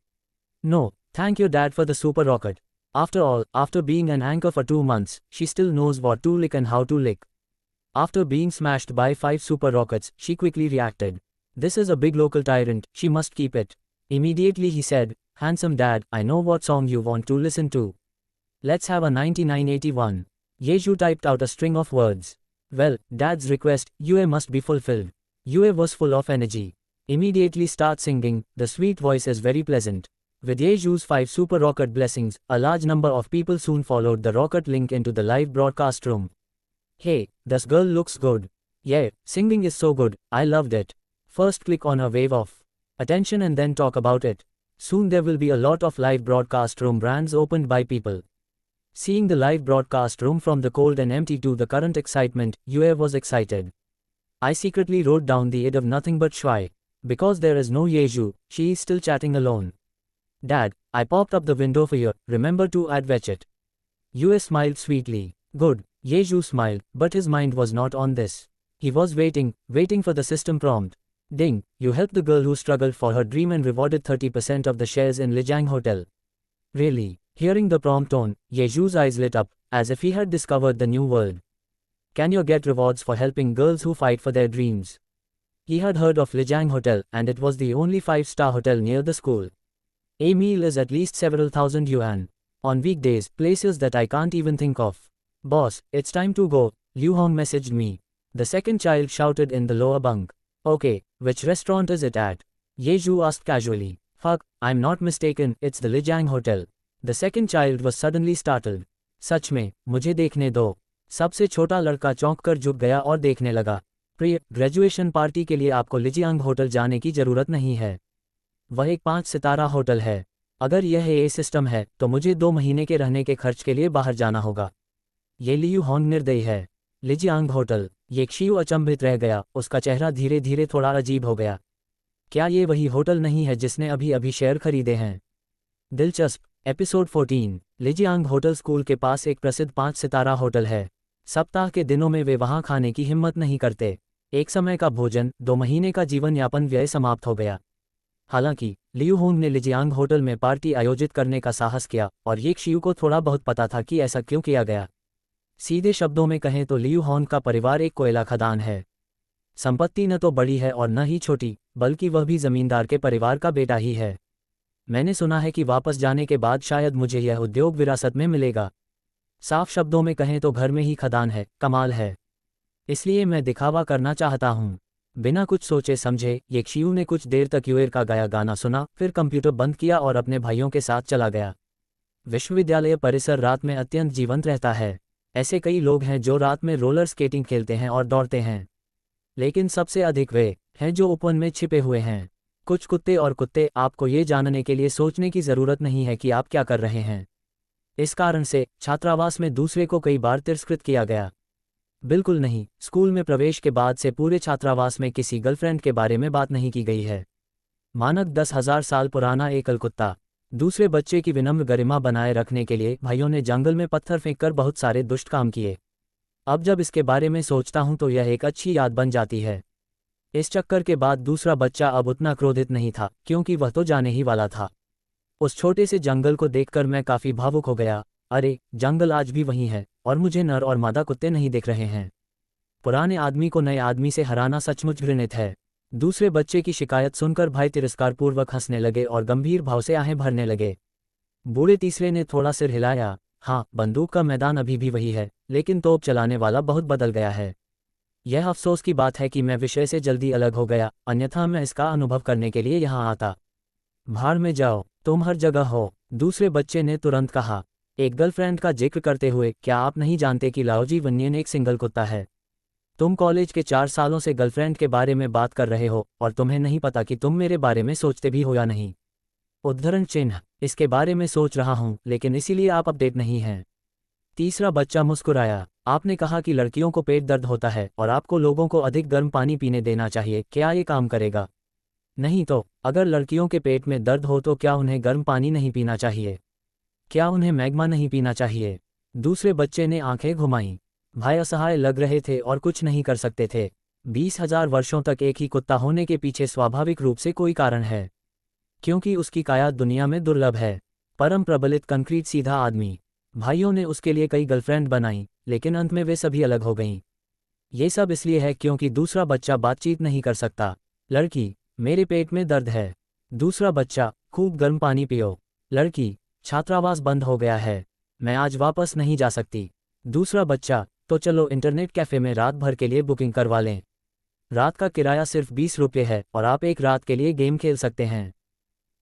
No, thank your dad for the super rocket. After all, after being an anchor for 2 months, she still knows what to lick and how to lick. After being smashed by 5 super rockets, she quickly reacted. This is a big local tyrant, she must keep it. Immediately he said, handsome dad, I know what song you want to listen to. Let's have a 9981. Yeju typed out a string of words. Well, dad's request, Yue must be fulfilled. Yue was full of energy. Immediately start singing, the sweet voice is very pleasant. With Yeju's 5 super rocket blessings, a large number of people soon followed the rocket link into the live broadcast room. Hey, this girl looks good. Yeah, singing is so good, I loved it. First click on her wave of attention and then talk about it. Soon there will be a lot of live broadcast room brands opened by people. Seeing the live broadcast room from the cold and empty to the current excitement, Yue was excited. I secretly wrote down the id of nothing but Shui. Because there is no Yeju, she is still chatting alone. Dad, I popped up the window for you, remember to add Wetchet. Yue smiled sweetly. Good. Yeju smiled, but his mind was not on this. He was waiting for the system prompt. Ding, you helped the girl who struggled for her dream and rewarded 30% of the shares in Lijiang Hotel. Really? Hearing the prompt tone, Yeju's eyes lit up, as if he had discovered the new world. Can you get rewards for helping girls who fight for their dreams? He had heard of Lijiang Hotel, and it was the only 5-star hotel near the school. A meal is at least several thousand yuan. On weekdays, places that I can't even think of. Boss, it's time to go, Liu Hong messaged me. The second child shouted in the lower bunk. Okay, which restaurant is it at? Yeju asked casually. Fuck, I'm not mistaken, it's the Lijiang Hotel. The second child was suddenly startled. सच में, मुझे देखने दो। सबसे छोटा लड़का चौंक कर झुक गया और देखने लगा। प्रिय, ग्रेजुएशन पार्टी के लिए आपको लिजियांग होटल जाने की जरूरत नहीं है। वह एक 5 सितारा होटल है। अगर यह ए सिस्टम है, तो मुझे 2 महीने के रहने के खर्च के लिए बाहर जाना होगा। ये लियू होंग निर्दयी है। लिजियांग होटल। ये शियू अचंभित रह गया, उसका चेहरा धीरे धीरे थोड़ा अजीब हो गया। क्या ये वही होटल नहीं है जिसने अभी अभी शेयर खरीदे हैं? दिलचस्प। एपिसोड 14। लिजियांग होटल स्कूल के पास एक प्रसिद्ध 5 सितारा होटल है। सप्ताह के दिनों में वे वहां खाने की हिम्मत नहीं करते। एक समय का भोजन, 2 महीने का जीवन यापन व्यय समाप्त हो गया। हालांकि लियू होंग ने लिजियांग होटल में पार्टी आयोजित करने का साहस किया और ये शियू को थोड़ा बहुत पता था कि ऐसा क्यों किया गया। सीधे शब्दों में कहें तो लियू होंग का परिवार एक कोयला खदान है। संपत्ति न तो बड़ी है और न ही छोटी, बल्कि वह भी जमींदार के परिवार का बेटा ही है। मैंने सुना है कि वापस जाने के बाद शायद मुझे यह उद्योग विरासत में मिलेगा। साफ शब्दों में कहें तो घर में ही खदान है, कमाल है। इसलिए मैं दिखावा करना चाहता हूँ। बिना कुछ सोचे समझे येक्शियू ने कुछ देर तक यूएर का गाया गाना सुना, फिर कंप्यूटर बंद किया और अपने भाइयों के साथ चला गया। विश्वविद्यालय परिसर रात में अत्यंत जीवंत रहता है। ऐसे कई लोग हैं जो रात में रोलर स्केटिंग खेलते हैं और दौड़ते हैं, लेकिन सबसे अधिक वे हैं जो ओपन में छिपे हुए हैं। कुछ कुत्ते और कुत्ते, आपको ये जानने के लिए सोचने की ज़रूरत नहीं है कि आप क्या कर रहे हैं। इस कारण से छात्रावास में दूसरे को कई बार तिरस्कृत किया गया। बिल्कुल नहीं, स्कूल में प्रवेश के बाद से पूरे छात्रावास में किसी गर्लफ्रेंड के बारे में बात नहीं की गई है। मानक 10,000 साल पुराना एकल कुत्ता। दूसरे बच्चे की विनम्र गरिमा बनाए रखने के लिए भाइयों ने जंगल में पत्थर फेंककर बहुत सारे दुष्ट काम किए। अब जब इसके बारे में सोचता हूं तो यह एक अच्छी याद बन जाती है। इस चक्कर के बाद दूसरा बच्चा अब उतना क्रोधित नहीं था, क्योंकि वह तो जाने ही वाला था। उस छोटे से जंगल को देखकर मैं काफ़ी भावुक हो गया। अरे, जंगल आज भी वही है और मुझे नर और मादा कुत्ते नहीं दिख रहे हैं। पुराने आदमी को नए आदमी से हराना सचमुच घृणित है। दूसरे बच्चे की शिकायत सुनकर भाई तिरस्कारपूर्वक हंसने लगे और गंभीर भाव से आहें भरने लगे। बूढ़े तीसरे ने थोड़ा सिर हिलाया। हाँ, बंदूक का मैदान अभी भी वही है, लेकिन तोप चलाने वाला बहुत बदल गया है। यह अफसोस की बात है कि मैं विषय से जल्दी अलग हो गया, अन्यथा मैं इसका अनुभव करने के लिए यहाँ आता। भाड़ में जाओ, तुम हर जगह हो, दूसरे बच्चे ने तुरंत कहा, एक गर्लफ्रेंड का जिक्र करते हुए। क्या आप नहीं जानते कि लाओजी वन्यन एक सिंगल कुत्ता है? तुम कॉलेज के 4 सालों से गर्लफ्रेंड के बारे में बात कर रहे हो और तुम्हें नहीं पता कि तुम मेरे बारे में सोचते भी हो या नहीं। उद्धरण चिन्ह, इसके बारे में सोच रहा हूं, लेकिन इसीलिए आप अपडेट नहीं हैं। तीसरा बच्चा मुस्कुराया। आपने कहा कि लड़कियों को पेट दर्द होता है और आपको लोगों को अधिक गर्म पानी पीने देना चाहिए। क्या ये काम करेगा? नहीं तो, अगर लड़कियों के पेट में दर्द हो तो क्या उन्हें गर्म पानी नहीं पीना चाहिए? क्या उन्हें मैग्मा नहीं पीना चाहिए? दूसरे बच्चे ने आंखें घुमाईं। भाई असहाय लग रहे थे और कुछ नहीं कर सकते थे। 20,000 वर्षों तक एक ही कुत्ता होने के पीछे स्वाभाविक रूप से कोई कारण है, क्योंकि उसकी काया दुनिया में दुर्लभ है। परम प्रबलित कंक्रीट सीधा आदमी। भाइयों ने उसके लिए कई गर्लफ्रेंड बनाई, लेकिन अंत में वे सभी अलग हो गईं। ये सब इसलिए है क्योंकि दूसरा बच्चा बातचीत नहीं कर सकता। लड़की, मेरे पेट में दर्द है। दूसरा बच्चा, खूब गर्म पानी पियो। लड़की, छात्रावास बंद हो गया है, मैं आज वापस नहीं जा सकती। दूसरा बच्चा, तो चलो इंटरनेट कैफ़े में रात भर के लिए बुकिंग करवा लें। रात का किराया सिर्फ 20 रुपये है और आप एक रात के लिए गेम खेल सकते हैं।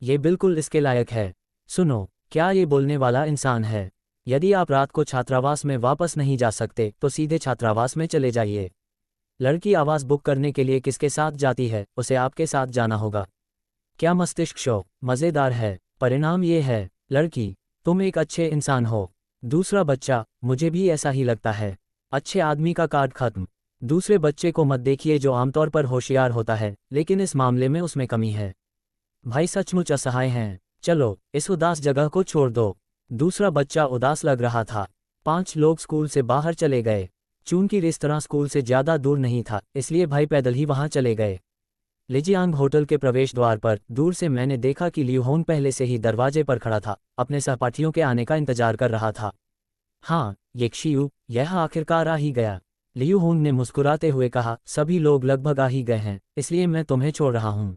ये बिल्कुल इसके लायक है। सुनो, क्या ये बोलने वाला इंसान है? यदि आप रात को छात्रावास में वापस नहीं जा सकते तो सीधे छात्रावास में चले जाइए। लड़की आवास बुक करने के लिए किसके साथ जाती है, उसे आपके साथ जाना होगा। क्या मस्तिष्क शो मज़ेदार है? परिणाम ये है, लड़की, तुम एक अच्छे इंसान हो। दूसरा बच्चा, मुझे भी ऐसा ही लगता है। अच्छे आदमी का कार्ड खत्म। दूसरे बच्चे को मत देखिए जो आमतौर पर होशियार होता है, लेकिन इस मामले में उसमें कमी है। भाई सचमुच असहाय हैं। चलो, इस उदास जगह को छोड़ दो। दूसरा बच्चा उदास लग रहा था। 5 लोग स्कूल से बाहर चले गए। चूंकि रेस्तरां स्कूल से ज़्यादा दूर नहीं था, इसलिए भाई पैदल ही वहां चले गए। लिजियांग होटल के प्रवेश द्वार पर दूर से मैंने देखा कि लियू होंग पहले से ही दरवाजे पर खड़ा था, अपने सहपाठियों के आने का इंतजार कर रहा था। हाँ, येक्शियू, यह आखिरकार आ ही गया। लियू होंग ने मुस्कुराते हुए कहा, सभी लोग लगभग आ ही गए हैं, इसलिए मैं तुम्हें छोड़ रहा हूँ।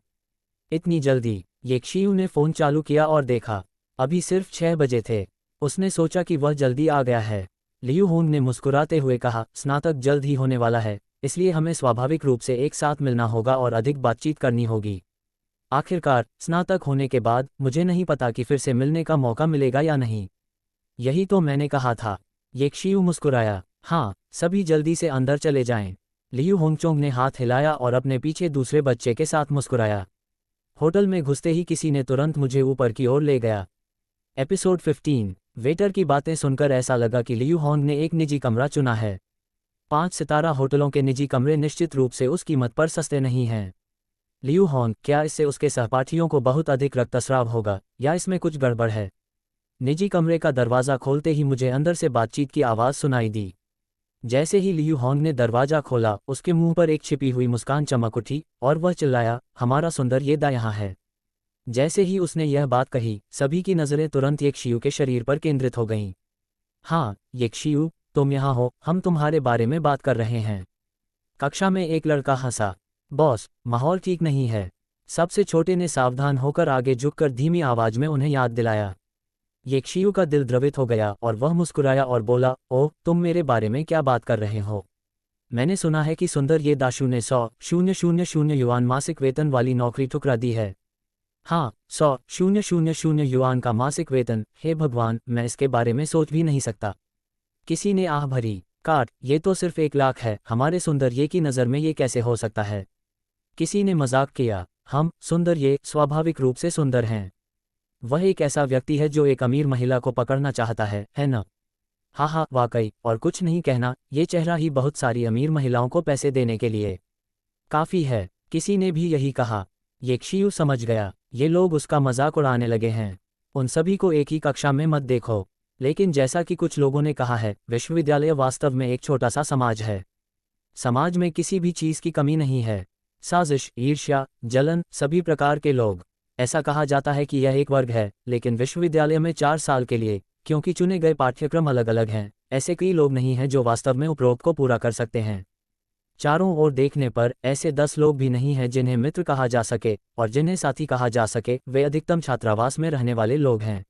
इतनी जल्दी? येक्शियू ने फ़ोन चालू किया और देखा, अभी सिर्फ 6 बजे थे। उसने सोचा कि वह जल्दी आ गया है। लियू होंग ने मुस्कुराते हुए कहा, स्नातक जल्द ही होने वाला है, इसलिए हमें स्वाभाविक रूप से एक साथ मिलना होगा और अधिक बातचीत करनी होगी। आखिरकार, स्नातक होने के बाद मुझे नहीं पता कि फिर से मिलने का मौका मिलेगा या नहीं। यही तो मैंने कहा था। येक्शियू मुस्कुराया। हाँ, सभी जल्दी से अंदर चले जाएं। लियू होंगचोंग ने हाथ हिलाया और अपने पीछे दूसरे बच्चे के साथ मुस्कुराया। होटल में घुसते ही किसी ने तुरंत मुझे ऊपर की ओर ले गया। एपिसोड 15। वेटर की बातें सुनकर ऐसा लगा कि लियू होंग ने एक निजी कमरा चुना है। 5 सितारा होटलों के निजी कमरे निश्चित रूप से उस कीमत पर सस्ते नहीं हैं। लियू होंग, क्या इससे उसके सहपाठियों को बहुत अधिक रक्तस्राव होगा, या इसमें कुछ गड़बड़ है? निजी कमरे का दरवाज़ा खोलते ही मुझे अंदर से बातचीत की आवाज़ सुनाई दी। जैसे ही लियू होंग ने दरवाज़ा खोला, उसके मुंह पर एक छिपी हुई मुस्कान चमक उठी और वह चिल्लाया, हमारा सुंदर ये दा यहाँ है। जैसे ही उसने यह बात कही, सभी की नज़रें तुरंत येक्शियू के शरीर पर केंद्रित हो गईं। हाँ येक्शियू, तुम यहाँ हो, हम तुम्हारे बारे में बात कर रहे हैं। कक्षा में एक लड़का हंसा। बॉस, माहौल ठीक नहीं है। सबसे छोटे ने सावधान होकर आगे झुककर धीमी आवाज में उन्हें याद दिलाया। येक्शियू का दिल द्रवित हो गया और वह मुस्कुराया और बोला, ओह, तुम मेरे बारे में क्या बात कर रहे हो? मैंने सुना है कि सुंदर ये दाशु ने 100,000 युआन मासिक वेतन वाली नौकरी ठुकरा दी है। हाँ, 100,000 युआन का मासिक वेतन, हे भगवान, मैं इसके बारे में सोच भी नहीं सकता। किसी ने आह भरी, काट, ये तो सिर्फ 1 लाख है, हमारे सुंदर ये की नज़र में ये कैसे हो सकता है? किसी ने मजाक किया, हम सुंदर ये स्वाभाविक रूप से सुंदर हैं। वह एक ऐसा व्यक्ति है जो एक अमीर महिला को पकड़ना चाहता है ना? हाँ हाँ वाकई, और कुछ नहीं कहना, ये चेहरा ही बहुत सारी अमीर महिलाओं को पैसे देने के लिए काफ़ी है। किसी ने भी यही कहा। येक्शियू समझ गया, ये लोग उसका मजाक उड़ाने लगे हैं। उन सभी को एक ही कक्षा में मत देखो। लेकिन जैसा कि कुछ लोगों ने कहा है, विश्वविद्यालय वास्तव में एक छोटा सा समाज है। समाज में किसी भी चीज़ की कमी नहीं है। साजिश, ईर्ष्या, जलन, सभी प्रकार के लोग। ऐसा कहा जाता है कि यह एक वर्ग है, लेकिन विश्वविद्यालय में 4 साल के लिए, क्योंकि चुने गए पाठ्यक्रम अलग अलग हैं, ऐसे कई लोग नहीं हैं जो वास्तव में उपरोक्त को पूरा कर सकते हैं। चारों ओर देखने पर ऐसे 10 लोग भी नहीं हैं जिन्हें मित्र कहा जा सके और जिन्हें साथी कहा जा सके, वे अधिकतम छात्रावास में रहने वाले लोग हैं।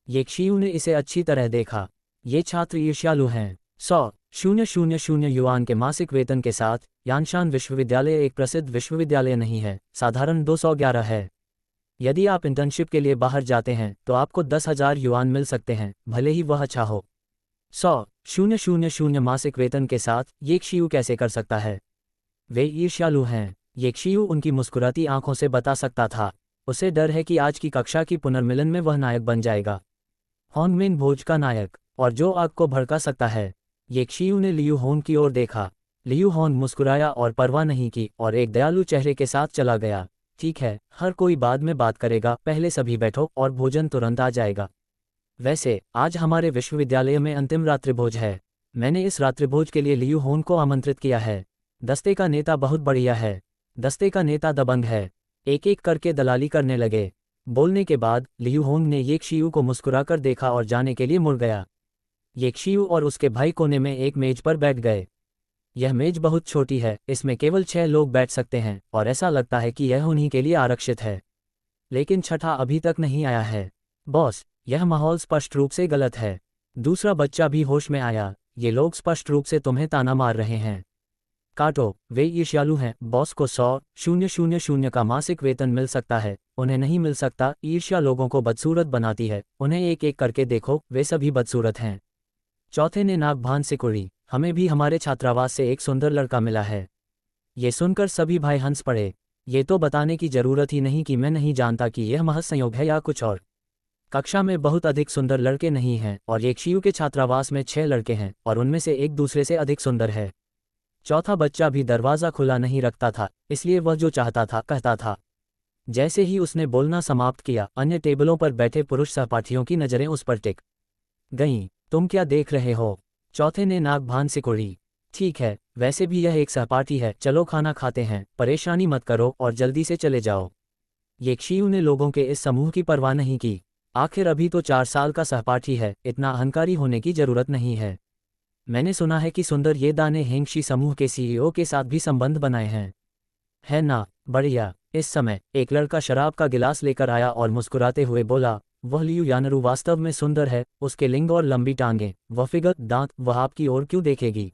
येक्शियू ने इसे अच्छी तरह देखा। ये छात्र ईर्ष्यालु हैं। 100,000 युआन के मासिक वेतन के साथ, यानशान विश्वविद्यालय एक प्रसिद्ध विश्वविद्यालय नहीं है, साधारण 211 है। यदि आप इंटर्नशिप के लिए बाहर जाते हैं तो आपको 10,000 युआन मिल सकते हैं, भले ही वह अच्छा हो। 100,000 मासिक वेतन के साथ येक्शियू कैसे कर सकता है? वे ईर्ष्यालु हैं। येक्शियू उनकी मुस्कुराती आंखों से बता सकता था। उसे डर है कि आज की कक्षा की पुनर्मिलन में वह नायक बन जाएगा। हॉन्गमिन भोज का नायक, और जो आग को भड़का सकता है। येक्शियू ने लियू होंग की ओर देखा। लियू होंग मुस्कुराया और परवाह नहीं की और एक दयालु चेहरे के साथ चला गया। ठीक है, हर कोई बाद में बात करेगा, पहले सभी बैठो और भोजन तुरंत आ जाएगा। वैसे आज हमारे विश्वविद्यालय में अंतिम रात्रिभोज है। मैंने इस रात्रिभोज के लिए लियू होंग को आमंत्रित किया है। दस्ते का नेता बहुत बढ़िया है। दस्ते का नेता दबंग है। एक एक करके दलाली करने लगे। बोलने के बाद लियू होंग ने येक्शियू को मुस्कुराकर देखा और जाने के लिए मुड़ गया। येक्शियू और उसके भाई कोने में एक मेज पर बैठ गए। यह मेज बहुत छोटी है, इसमें केवल 6 लोग बैठ सकते हैं और ऐसा लगता है कि यह उन्हीं के लिए आरक्षित है। लेकिन छठा अभी तक नहीं आया है। बॉस, यह माहौल स्पष्ट रूप से गलत है। दूसरा बच्चा भी होश में आया। ये लोग स्पष्ट रूप से तुम्हें ताना मार रहे हैं। काटो, वे ईर्ष्यालु हैं। बॉस को 100,000 का मासिक वेतन मिल सकता है, उन्हें नहीं मिल सकता। ईर्ष्या लोगों को बदसूरत बनाती है, उन्हें एक एक करके देखो, वे सभी बदसूरत हैं। चौथे ने नाक भान सिकुड़ी, हमें भी हमारे छात्रावास से एक सुंदर लड़का मिला है। ये सुनकर सभी भाई हंस पड़े। ये तो बताने की जरूरत ही नहीं कि मैं नहीं जानता कि यह महज संयोग है या कुछ और। कक्षा में बहुत अधिक सुंदर लड़के नहीं हैं और येक्शियू के छात्रावास में 6 लड़के हैं और उनमें से एक दूसरे से अधिक सुंदर है। चौथा बच्चा भी दरवाज़ा खुला नहीं रखता था, इसलिए वह जो चाहता था कहता था। जैसे ही उसने बोलना समाप्त किया, अन्य टेबलों पर बैठे पुरुष सहपाठियों की नज़रें उस पर टिक गईं। तुम क्या देख रहे हो? चौथे ने नाक भान सिकोड़ी। ठीक है, वैसे भी यह एक सहपाठी है, चलो खाना खाते हैं, परेशानी मत करो और जल्दी से चले जाओ। येक्शियू ने लोगों के इस समूह की परवाह नहीं की। आखिर अभी तो 4 साल का सहपाठी है, इतना अहंकारी होने की जरूरत नहीं है। मैंने सुना है कि सुंदर ये दाने हेंगशी समूह के सीईओ के साथ भी संबंध बनाए हैं। है ना? बढ़िया। इस समय एक लड़का शराब का गिलास लेकर आया और मुस्कुराते हुए बोला, वह लियू यानरू वास्तव में सुंदर है, उसके लिंग और लंबी टांगें, वह फिगर, दांत, वह आपकी ओर क्यों देखेगी?